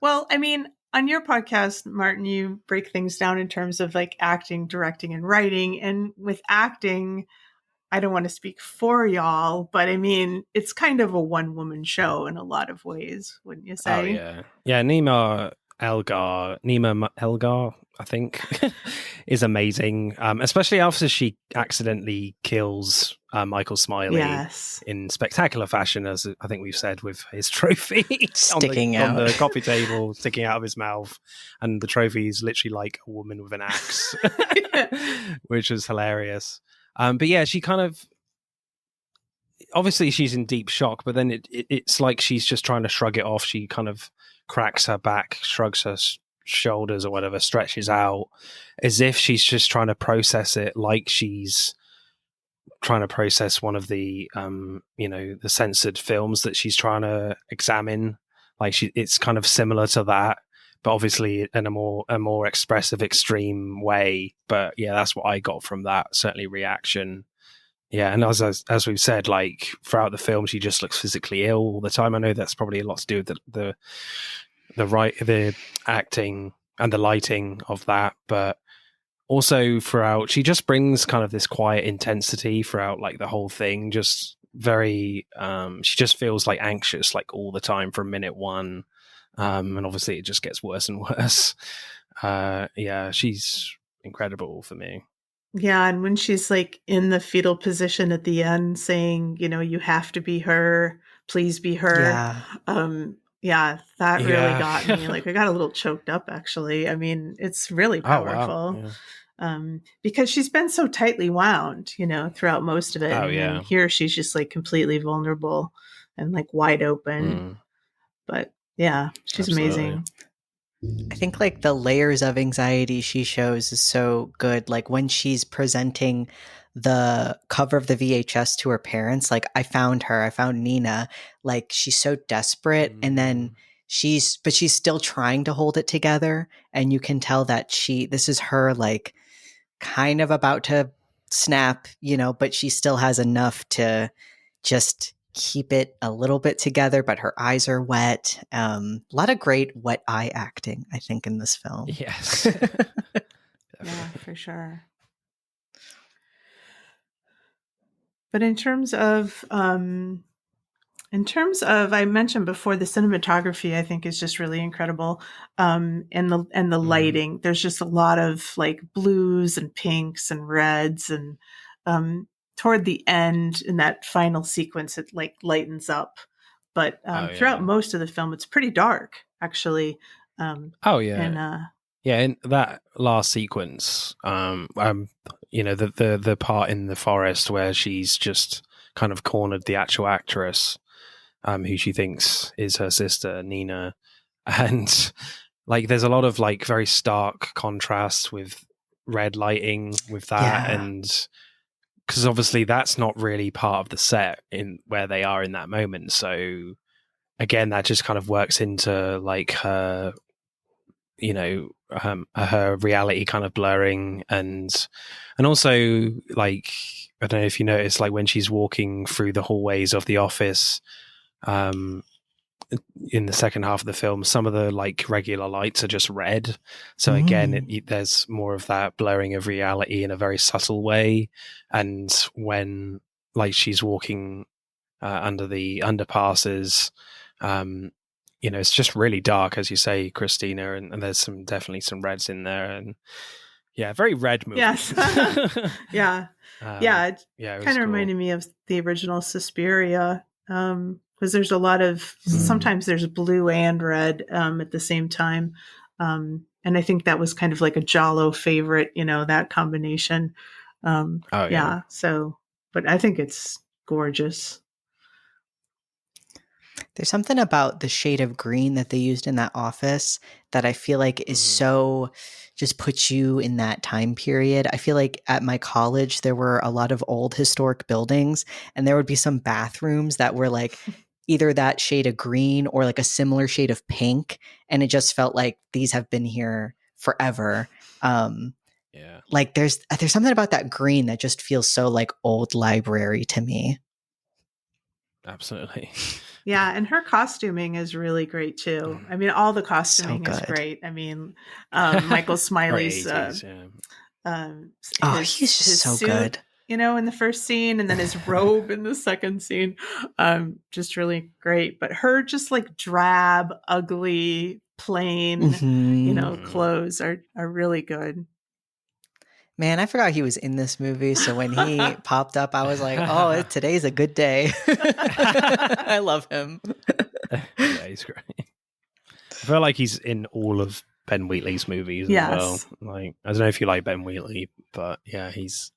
Well, I mean, on your podcast, Martin, you break things down in terms of like acting, directing, and writing. And with acting, I don't want to speak for y'all, but I mean, it's kind of a one-woman show in a lot of ways, wouldn't you say?
Oh, yeah. Yeah, Nima Elgar, I think, is amazing. Especially after she accidentally kills Michael Smiley in spectacular fashion, as I think we've said, with his trophy
sticking
on the coffee table, sticking out of his mouth, and the trophy is literally like a woman with an axe, which is hilarious. But yeah, she kind of, obviously she's in deep shock, but then it's like she's just trying to shrug it off. She kind of cracks her back, shrugs her shoulders or whatever, stretches out as if she's just trying to process it, like she's trying to process one of the the censored films that she's trying to examine. Like it's kind of similar to that, but obviously in a more expressive, extreme way. But yeah, that's what I got from that, certainly reaction. Yeah, and as we've said, like throughout the film, she just looks physically ill all the time. I know that's probably a lot to do with the acting and the lighting of that, but also throughout, she just brings kind of this quiet intensity throughout like the whole thing. Just very, she just feels like anxious like all the time from minute one, and obviously it just gets worse and worse. Yeah, she's incredible for me.
Yeah, and when she's like in the fetal position at the end saying, you have to be her, please be her.
Yeah.
That really got me. Like, I got a little choked up, actually. I mean, it's really powerful.
Oh, wow.
Because she's been so tightly wound, throughout most of it. And here she's just like completely vulnerable and like wide open. But yeah, she's amazing.
I think like the layers of anxiety she shows is so good. Like when she's presenting the cover of the VHS to her parents, like I found Nina, like she's so desperate, and then she's still trying to hold it together, and you can tell that this is her like kind of about to snap, but she still has enough to just keep it a little bit together, but her eyes are wet. A lot of great wet eye acting, I think, in this film.
Yes.
Yeah, for sure. But in terms of, I mentioned before, the cinematography, I think, is just really incredible. And the lighting, there's just a lot of like blues and pinks and reds, and toward the end in that final sequence, it like lightens up. But throughout most of the film, it's pretty dark, actually.
In that last sequence, the part in the forest where she's just kind of cornered the actual actress, who she thinks is her sister, Nina. And like, there's a lot of like very stark contrast with red lighting with that.
Yeah.
And because obviously that's not really part of the set in where they are in that moment. So again, that just kind of works into like her, her reality kind of blurring, and also like, I don't know if you notice, like when she's walking through the hallways of the office, in the second half of the film, some of the like regular lights are just red. So again, there's more of that blurring of reality in a very subtle way. And when like she's walking under the underpasses, it's just really dark, as you say, Christina, and there's definitely some reds in there, and very red movie.
Yes. Yeah. It kind of reminded me of the original Suspiria, because there's a lot of sometimes there's blue and red at the same time, and I think that was kind of like a Giallo favorite, that combination. So, but I think it's gorgeous.
There's something about the shade of green that they used in that office that I feel like is so just puts you in that time period. I feel like at my college, there were a lot of old historic buildings, and there would be some bathrooms that were like either that shade of green or like a similar shade of pink. And it just felt like these have been here forever.
Yeah.
Like there's something about that green that just feels so like old library to me.
Absolutely.
Yeah, and her costuming is really great too. I mean, all the costuming is
good.
great. I mean, Michael Smiley's
Very 80s,
He's just so
suit,
good.
you know, in the first scene, and then his robe in the second scene, just really great. But her just like drab, ugly, plain, you know, clothes are really good.
Man, I forgot he was in this movie. So when he popped up, I was like, oh, today's a good day. I love him.
Yeah, he's great. I feel like he's in all of Ben Wheatley's movies as well. Like, I don't know if you like Ben Wheatley, but yeah, he's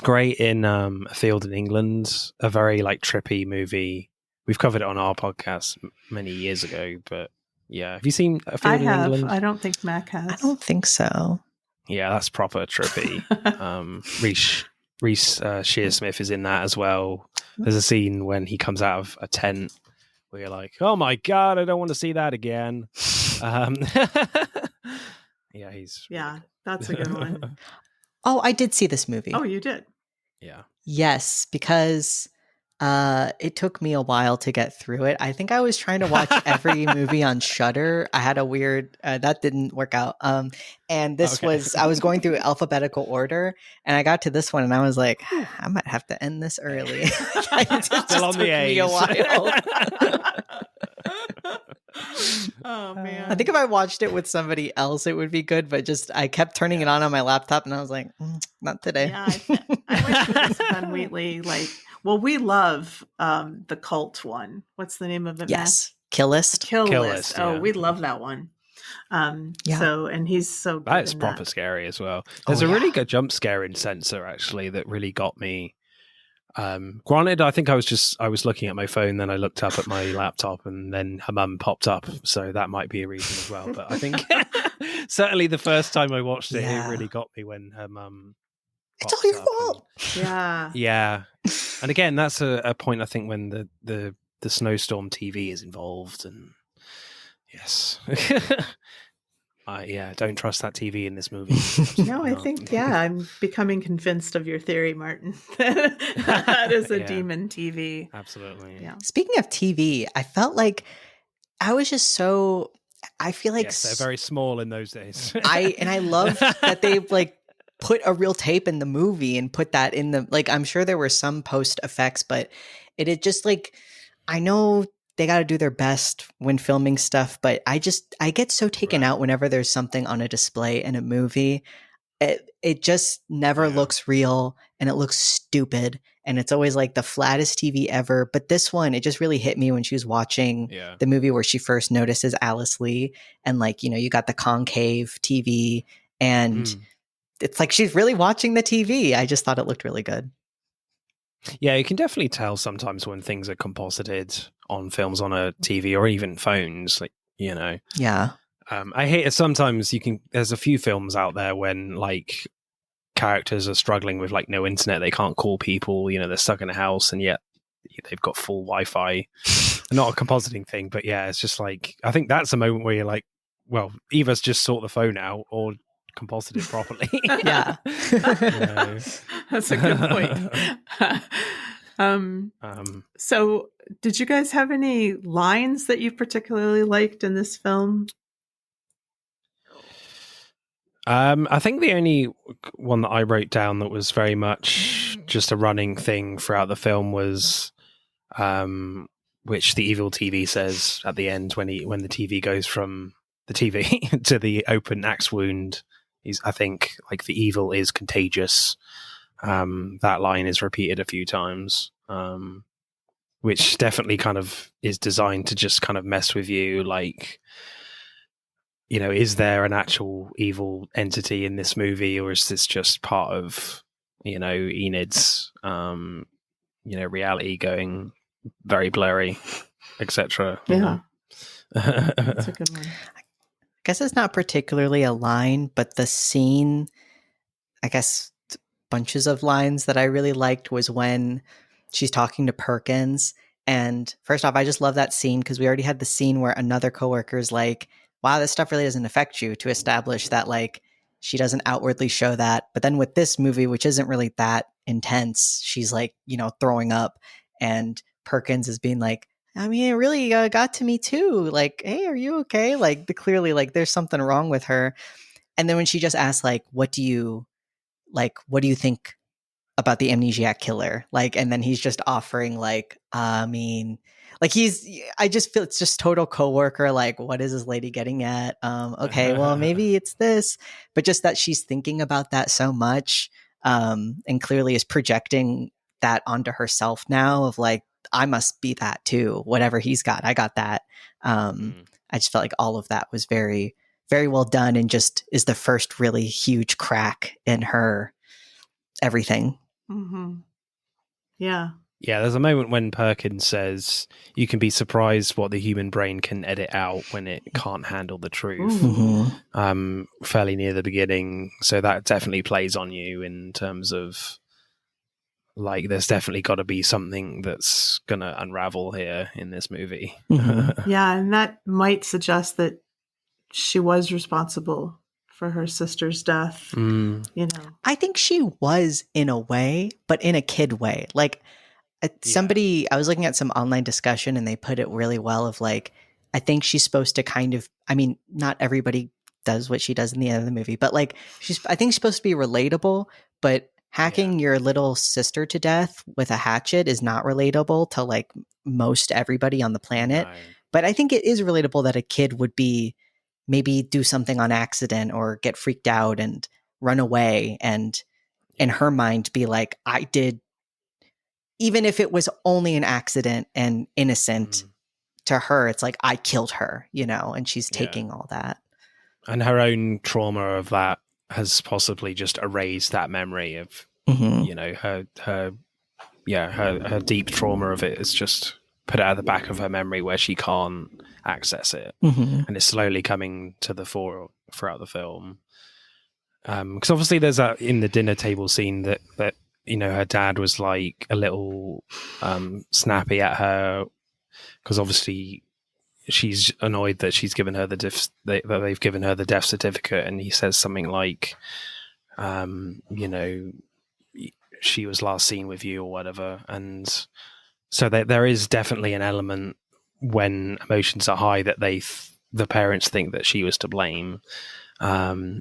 great in A Field in England, a very like trippy movie. We've covered it on our podcast many years ago, but yeah. Have you seen A Field in England?
I don't think Mac has.
I don't think so.
Yeah, that's proper trippy. Reese Shearsmith is in that as well. There's a scene when he comes out of a tent where you're like, oh my God, I don't want to see that again. Yeah, he's...
Yeah, that's a good one.
Oh, I did see this movie.
Oh, you did?
Yeah.
Yes, because it took me a while to get through it. I think I was trying to watch every movie on Shudder. I had a weird that didn't work out. And this was I was going through alphabetical order, and I got to this one, and I was like, I might have to end this early. It
Still on the A's.
me a while.
Oh man!
I think if I watched it with somebody else, it would be good. But just I kept turning it on my laptop, and I was like, not today.
Yeah, I wish this Ben Wheatley well, we love the cult one. What's the name of it?
Yes, Kill List.
Kill List. Oh, we love that one. So, and he's so good.
That's proper scary as well. There's a really good jump scare in Censor actually that really got me. Granted, I think I was looking at my phone, then I looked up at my laptop, and then her mum popped up, so that might be a reason as well. But I think certainly the first time I watched it, it really got me when her mum.
It's all your fault.
Yeah. And again, that's a point I think when the snowstorm TV is involved, and yes. Don't trust that TV in this movie.
No, I think, I'm becoming convinced of your theory, Martin. That is a demon TV.
Absolutely.
Yeah.
Speaking of TV, I felt like I was just I feel like
they're very small in those days.
I love that they like put a real tape in the movie and put that in the, like, I'm sure there were some post effects, but it just like, I know they got to do their best when filming stuff, but I get so taken out whenever there's something on a display in a movie. It just never looks real, and it looks stupid, and it's always like the flattest TV ever. But this one, it just really hit me when she was watching the movie where she first notices Alice Lee, and like, you got the concave TV, and it's like she's really watching the TV. I just thought it looked really good.
Yeah, you can definitely tell sometimes when things are composited on films on a TV or even phones, like,
Yeah.
I hate it sometimes. There's a few films out there when like characters are struggling with like no internet, they can't call people, they're stuck in a house, and yet they've got full Wi-Fi. Not a compositing thing, but yeah, it's just like, I think that's a moment where you're like, well, either just sort the phone out or composite it properly.
Yeah.
That's a good point. So did you guys have any lines that you particularly liked in this film?
I think the only one that I wrote down that was very much just a running thing throughout the film was which the evil TV says at the end when the TV goes from the TV to the open axe wound. I think like the evil is contagious. That line is repeated a few times, which definitely kind of is designed to just kind of mess with you. Like, is there an actual evil entity in this movie, or is this just part of, Enid's, reality going very blurry, etc.
Yeah. That's a good one.
guess it's not particularly a line, but the scene, I guess bunches of lines that I really liked was when she's talking to Perkins. And first off, I just love that scene because we already had the scene where another coworker is like, wow, this stuff really doesn't affect you, to establish that like she doesn't outwardly show that. But then with this movie, which isn't really that intense, she's like, throwing up, and Perkins is being like, I mean, it really got to me too. Like, hey, are you okay? Like, clearly, like, there's something wrong with her. And then when she just asks, like, what do you think about the amnesiac killer? Like, and then he's just offering, like, I mean, like, I just feel it's just total coworker. Like, what is this lady getting at? Okay, well, maybe it's this, but just that she's thinking about that so much, and clearly is projecting that onto herself now of like, I must be that too. Whatever he's got, I got that. I just felt like all of that was very, very well done, and just is the first really huge crack in her everything.
Mm-hmm. Yeah.
Yeah, there's a moment when Perkins says, you can be surprised what the human brain can edit out when it can't handle the truth.
Mm-hmm.
Fairly near the beginning. So that definitely plays on you in terms of, like, there's definitely got to be something that's going to unravel here in this movie.
Mm-hmm.
Yeah, and that might suggest that she was responsible for her sister's death.
I think she was, in a way, but in a kid way. Like, somebody, I was looking at some online discussion and they put it really well of like, I think she's supposed to kind of, I mean, not everybody does what she does in the end of the movie, but like, I think she's supposed to be relatable, but hacking your little sister to death with a hatchet is not relatable to like most everybody on the planet.
No.
But I think it is relatable that a kid would be, maybe do something on accident or get freaked out and run away, and in her mind be like, I did, even if it was only an accident and innocent, to her, it's like, I killed her, and she's taking all that.
And her own trauma of that has possibly just erased that memory of, her deep trauma of it is just put it at the back of her memory where she can't access it. And it's slowly coming to the fore throughout the film. Because obviously there's that in the dinner table scene that her dad was like a little snappy at her because obviously she's annoyed that she's given her that they've given her the death certificate, and he says something like, she was last seen with you or whatever. And so there is definitely an element when emotions are high that the parents think that she was to blame. So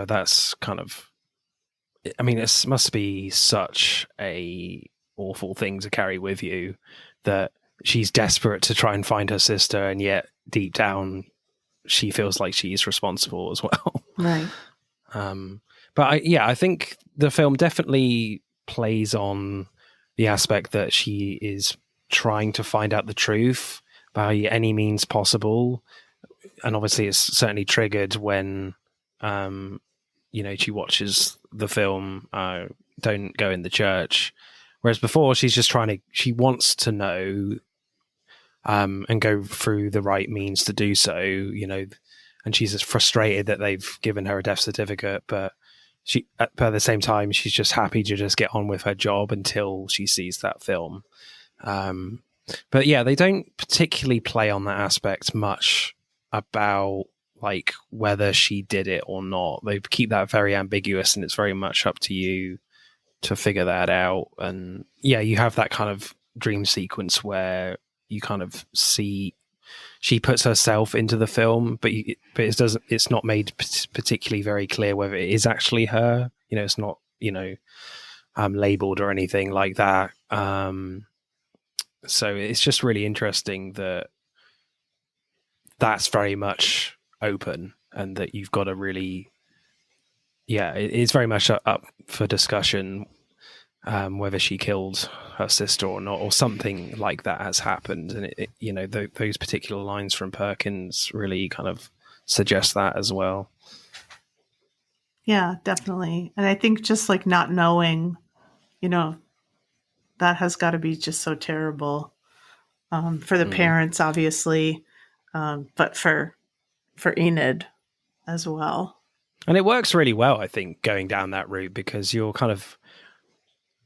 that's kind of, I mean, it must be such a awful thing to carry with you that she's desperate to try and find her sister, and yet deep down she feels like she's responsible as well.
Right.
But I think the film definitely plays on the aspect that she is trying to find out the truth by any means possible. And obviously it's certainly triggered when, she watches the film, Don't Go in the Church. Whereas before she wants to know, and go through the right means to do so, and she's just frustrated that they've given her a death certificate, but at the same time, she's just happy to just get on with her job until she sees that film. But yeah, they don't particularly play on that aspect much about like whether she did it or not. They keep that very ambiguous, and it's very much up to you to figure that out. And yeah, you have that kind of dream sequence where you kind of see she puts herself into the film, but it's not made particularly very clear whether it is actually her. It's not, labeled or anything like that. So it's just really interesting that that's very much open, and that you've got to really, it's very much up for discussion, whether she killed her sister or not, or something like that has happened. And those particular lines from Perkins really kind of suggest that as well.
Yeah, definitely. And I think just like not knowing, that has got to be just so terrible for the parents, obviously. but for Enid as well.
And it works really well, I think, going down that route, because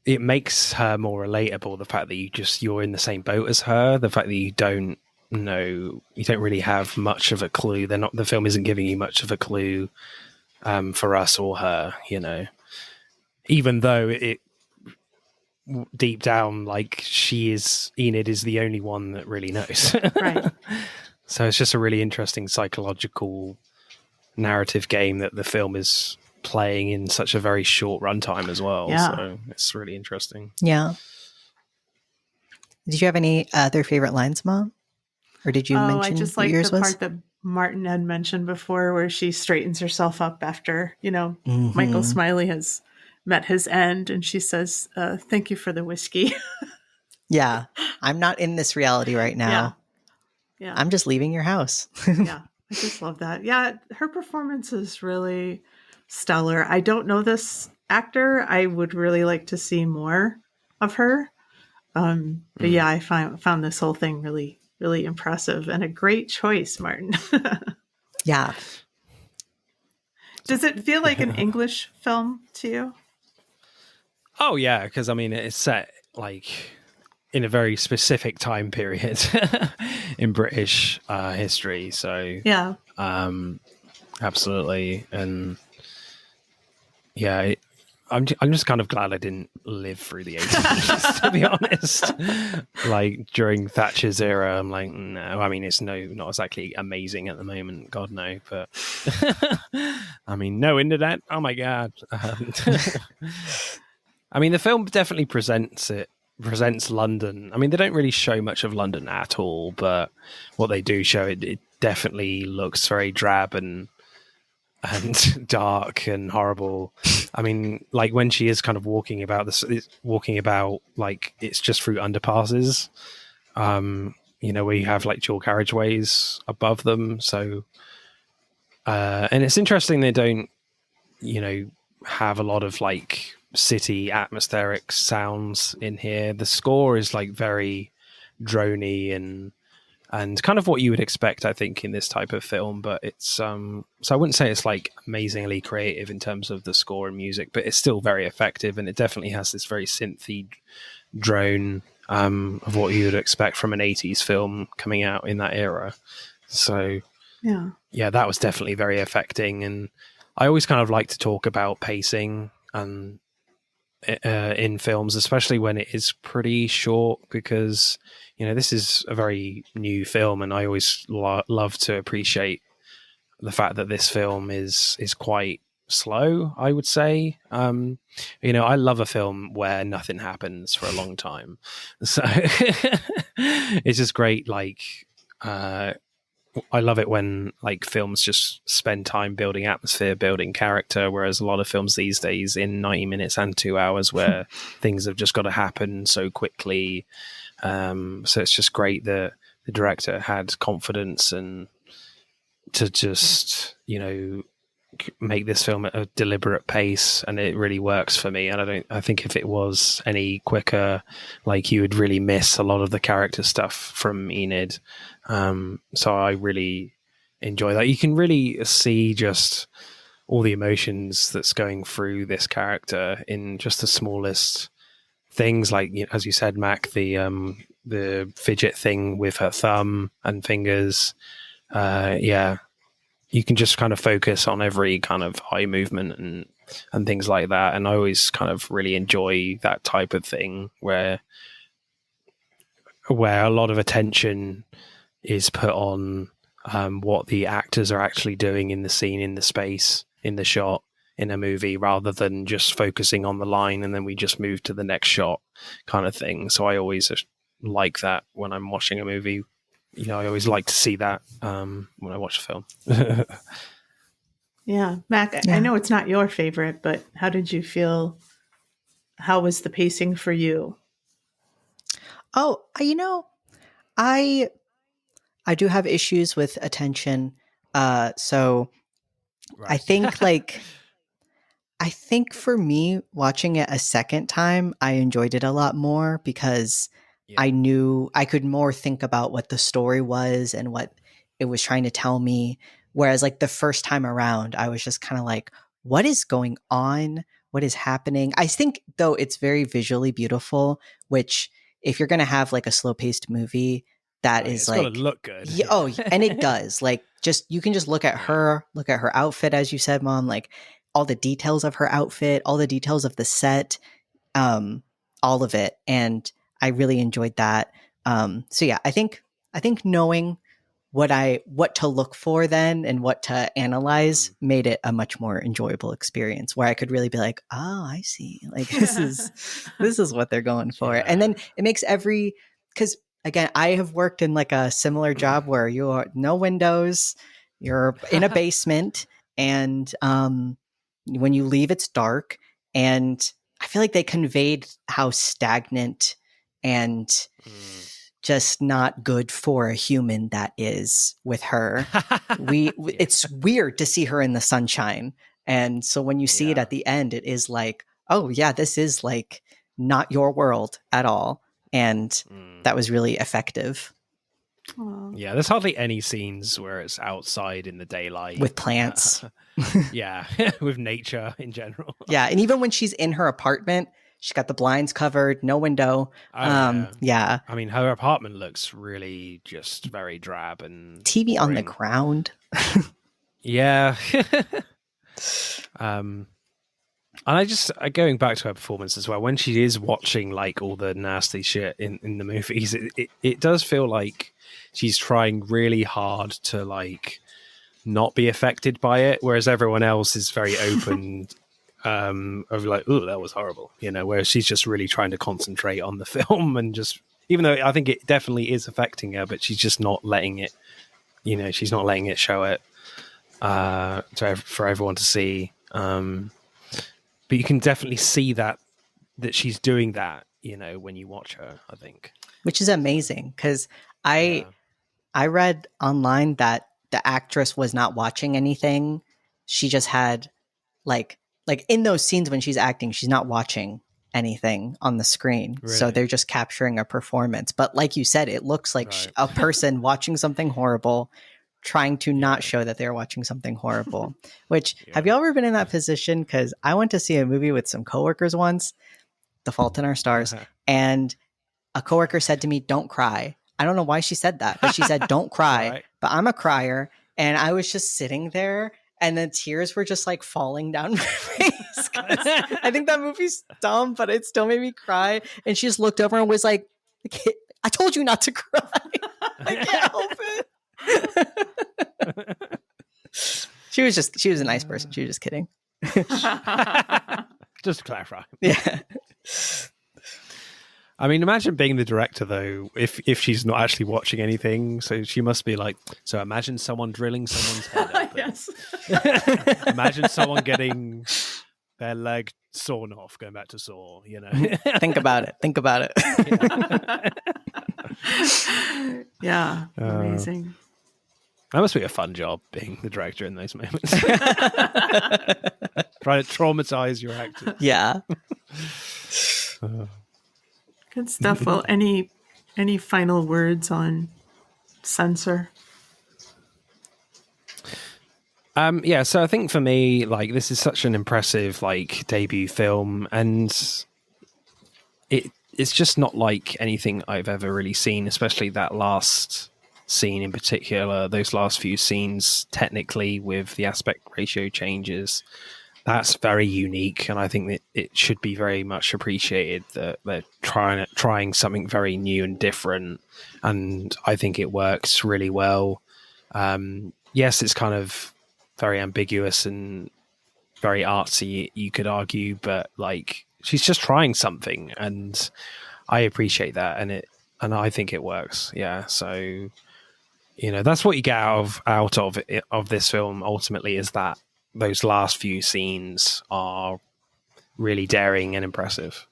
it makes her more relatable. The fact that you're in the same boat as her, the fact that you don't really have much of a clue. The film isn't giving you much of a clue for us or her, even though it deep down, like, Enid is the only one that really knows.
Right.
So it's just a really interesting psychological narrative game that the film is playing in such a very short runtime as well.
Yeah.
So it's really interesting.
Yeah. Did you have any other favorite lines, Mom? Or did you mention
I just like
yours
the
was?
part that Martin had mentioned before, where she straightens herself up after, Michael Smiley has met his end, and she says, thank you for the whiskey.
Yeah. I'm not in this reality right now.
Yeah.
I'm just leaving your house.
Yeah. I just love that. Yeah. Her performance is really stellar. I don't know this actor. I would really like to see more of her. But yeah, I found this whole thing really, really impressive, and a great choice, Martin.
Yeah.
Does it feel like an English film to you?
Oh yeah, because it's set like in a very specific time period in British history. So
Yeah.
Absolutely, and yeah, I'm just kind of glad I didn't live through the 80s, to be honest. Like during Thatcher's era, I'm like, no. It's not exactly amazing at the moment, God no. But no internet. Oh my God. The film definitely presents London. They don't really show much of London at all, but what they do show, it definitely looks very drab and dark and horrible. Like when she is kind of walking about like it's just through underpasses, where you have like dual carriageways above them. So, and it's interesting they don't, have a lot of like city atmospheric sounds in here. The score is like very drony and kind of what you would expect, I think, in this type of film. But it's so I wouldn't say it's like amazingly creative in terms of the score and music, but it's still very effective, and it definitely has this very synthy drone of what you would expect from an 80s film coming out in that era. So yeah, that was definitely very affecting. And I always kind of like to talk about pacing and in films, especially when it is pretty short, because this is a very new film, and I always love to appreciate the fact that this film is quite slow, I would say. I love a film where nothing happens for a long time, so it's just great. Like I love it when like films just spend time building atmosphere, building character, whereas a lot of films these days in 90 minutes and 2 hours where things have just got to happen so quickly. So it's just great that the director had confidence and to just, make this film at a deliberate pace, and it really works for me. And I think if it was any quicker, like, you would really miss a lot of the character stuff from Enid. So I really enjoy that. You can really see just all the emotions that's going through this character in just the smallest things, like, as you said, Mac, the fidget thing with her thumb and fingers. You can just kind of focus on every kind of eye movement and things like that. And I always kind of really enjoy that type of thing where a lot of attention is put on what the actors are actually doing in the scene, in the space, in the shot, in a movie, rather than just focusing on the line and then we just move to the next shot kind of thing. So I always like that when I'm watching a movie. I always like to see that when I watch a film.
Yeah. Mac, I know it's not your favorite, but how did you feel? How was the pacing for you?
Oh, I do have issues with attention. So right. I think for me, watching it a second time, I enjoyed it a lot more because I knew I could more think about what the story was and what it was trying to tell me. Whereas like the first time around, I was just kind of like, what is going on? What is happening? I think though it's very visually beautiful, which if you're going to have like a slow paced movie that is
it's
like,
got to look good.
and it does. Like you can just look at her outfit, as you said, Mom, like all the details of her outfit, all the details of the set, all of it. And I really enjoyed that. So yeah, I think knowing what to look for then and what to analyze made it a much more enjoyable experience where I could really be like, oh, I see. Like this is what they're going for.
Yeah.
And then it makes because again, I have worked in like a similar job where you are no windows, you're in a basement, and when you leave, it's dark. And I feel like they conveyed how stagnant and just not good for a human that is with her. It's weird to see her in the sunshine. And so when you see it at the end, it is like, oh yeah, this is like not your world at all. And that was really effective.
Aww.
Yeah, there's hardly any scenes where it's outside in the daylight.
With plants.
Yeah, with nature in general.
Yeah, and even when she's in her apartment, she's got the blinds covered, no window. Yeah.
I mean, her apartment looks really just very drab and
TV
boring.
on the ground.
Yeah. And going back to her performance as well, when she is watching like all the nasty shit in the movies, it does feel like she's trying really hard to like not be affected by it, whereas everyone else is very open of like, oh, that was horrible, whereas she's just really trying to concentrate on the film and just, even though I think it definitely is affecting her, but she's just not letting it, she's not letting it show it for everyone to see. But you can definitely see that she's doing that, when you watch her, I think. Which
is amazing, because I read online that the actress was not watching anything. She just had like in those scenes when she's acting, she's not watching anything on the screen. Really? So they're just capturing a performance. But like you said, it looks like a person watching something horrible, trying to not show that they're watching something horrible. Which, have you ever been in that position? Because I went to see a movie with some coworkers once, The Fault in Our Stars, and a coworker said to me, "Don't cry." I don't know why she said that, but she said, "Don't cry." Right. But I'm a crier, and I was just sitting there, and the tears were just like falling down my face. I think that movie's dumb, but it still made me cry. And she just looked over and was like, "I told you not to cry." I can't help it. She was a nice person. She was just kidding.
Just to clarify.
Yeah.
I mean, imagine being the director, though, if she's not actually watching anything. So she must be like, so imagine someone drilling someone's head open.
Yes.
Imagine someone getting their leg sawn off, going back to Saw,
Think about it.
Yeah. Amazing.
That must be a fun job, being the director in those moments. Trying to traumatize your actors.
Yeah.
Good stuff. Well, any final words on Censor?
Yeah, so I think for me, like, this is such an impressive like debut film, and it's just not like anything I've ever really seen, especially that last scene in particular, those last few scenes technically with the aspect ratio changes. That's very unique, and I think that it should be very much appreciated that they're trying something very new and different, and I think it works really well. Yes, it's kind of very ambiguous and very artsy, you could argue, but like she's just trying something, and I appreciate that, and I think it works. Yeah, so that's what you get out of this film. Ultimately, is that those last few scenes are really daring and impressive.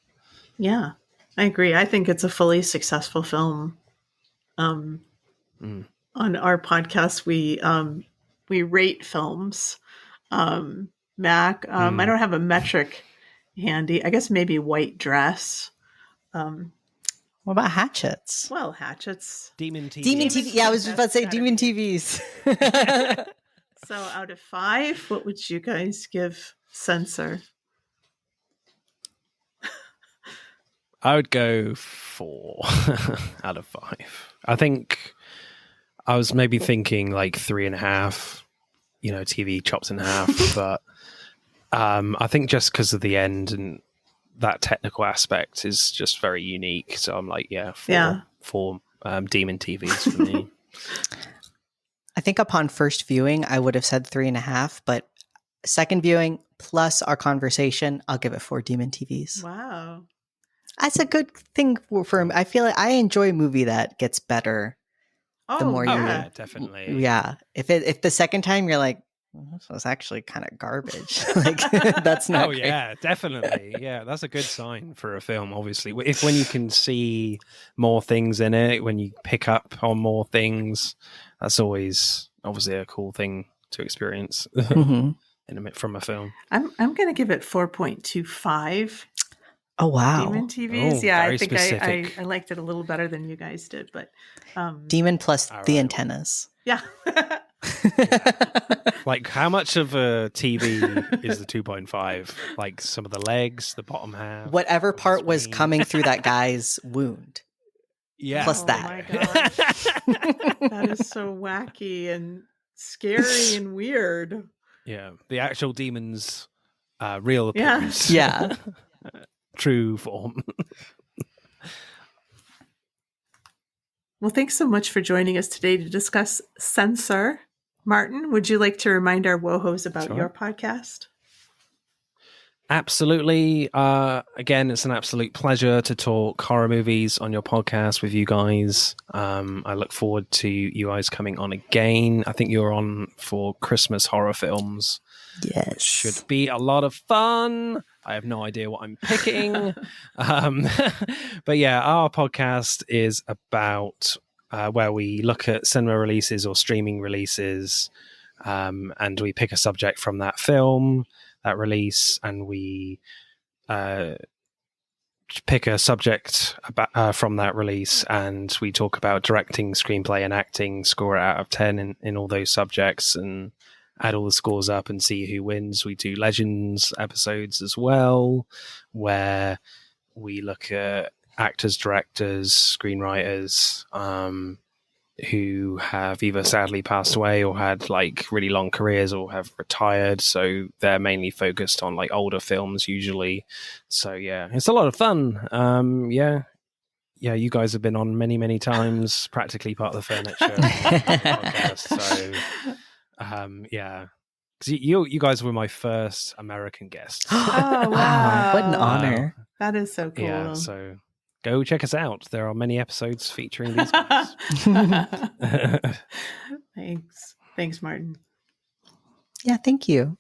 Yeah, I agree. I think it's a fully successful film. On our podcast, we rate films. Mac, I don't have a metric handy. I guess maybe White Dress.
What about hatchets?
Well, hatchets.
Demon TV.
Demon TV. Yeah, I was just about to say
That's
demon
gotta
TVs.
So out of 5, what would you guys give Censor?
I would go 4 out of 5. I think I was maybe thinking like 3.5. TV chopped in half, but I think just because of the end and that technical aspect is just very unique. So I'm like, four Demon TVs for me.
I think upon first viewing, I would have said 3.5, but second viewing plus our conversation, I'll give it 4 Demon TVs.
Wow.
That's a good thing for me. I feel like I enjoy a movie that gets better. The more
yeah, definitely.
Yeah. If the second time you're like, this was actually kind of garbage. Like that's not. Great.
Yeah, definitely. Yeah, that's a good sign for a film. Obviously, when you can see more things in it, when you pick up on more things, that's always obviously a cool thing to experience from a film.
I'm going to give it 4.25.
Oh wow!
Demon TVs. Yeah, I think
specific.
I liked it a little better than you guys did, but
Demon plus the antennas.
Yeah.
Like, how much of a TV is the 2.5? Like some of the legs, the bottom half,
whatever part was coming through that guy's wound.
Yeah.
Plus that.
My gosh. That is so wacky and scary and weird.
Yeah, the actual demon's real appearance.
Yeah.
True form.
Well, thanks so much for joining us today to discuss Censor. Martin, would you like to remind our WOHOs about your podcast?
Absolutely. Again, it's an absolute pleasure to talk horror movies on your podcast with you guys. I look forward to you guys coming on again. I think you're on for Christmas horror films.
Yes.
Should be a lot of fun. I have no idea what I'm picking. But yeah, our podcast is about where we look at cinema releases or streaming releases, and we pick a subject from that film, that release, and we pick a subject about, from that release, and we talk about directing, screenplay, and acting, score it out of 10 in all those subjects, and add all the scores up and see who wins. We do Legends episodes as well, where we look at actors, directors, screenwriters who have either sadly passed away or had like really long careers or have retired. So they're mainly focused on like older films usually. So yeah, it's a lot of fun. Yeah, you guys have been on many, many times, practically part of the furniture podcast. So yeah, because you guys were my first American guests.
Oh wow,
what an honor.
That is so cool.
Yeah, so go check us out. There are many episodes featuring these guys.
Thanks, Martin.
Yeah, thank you.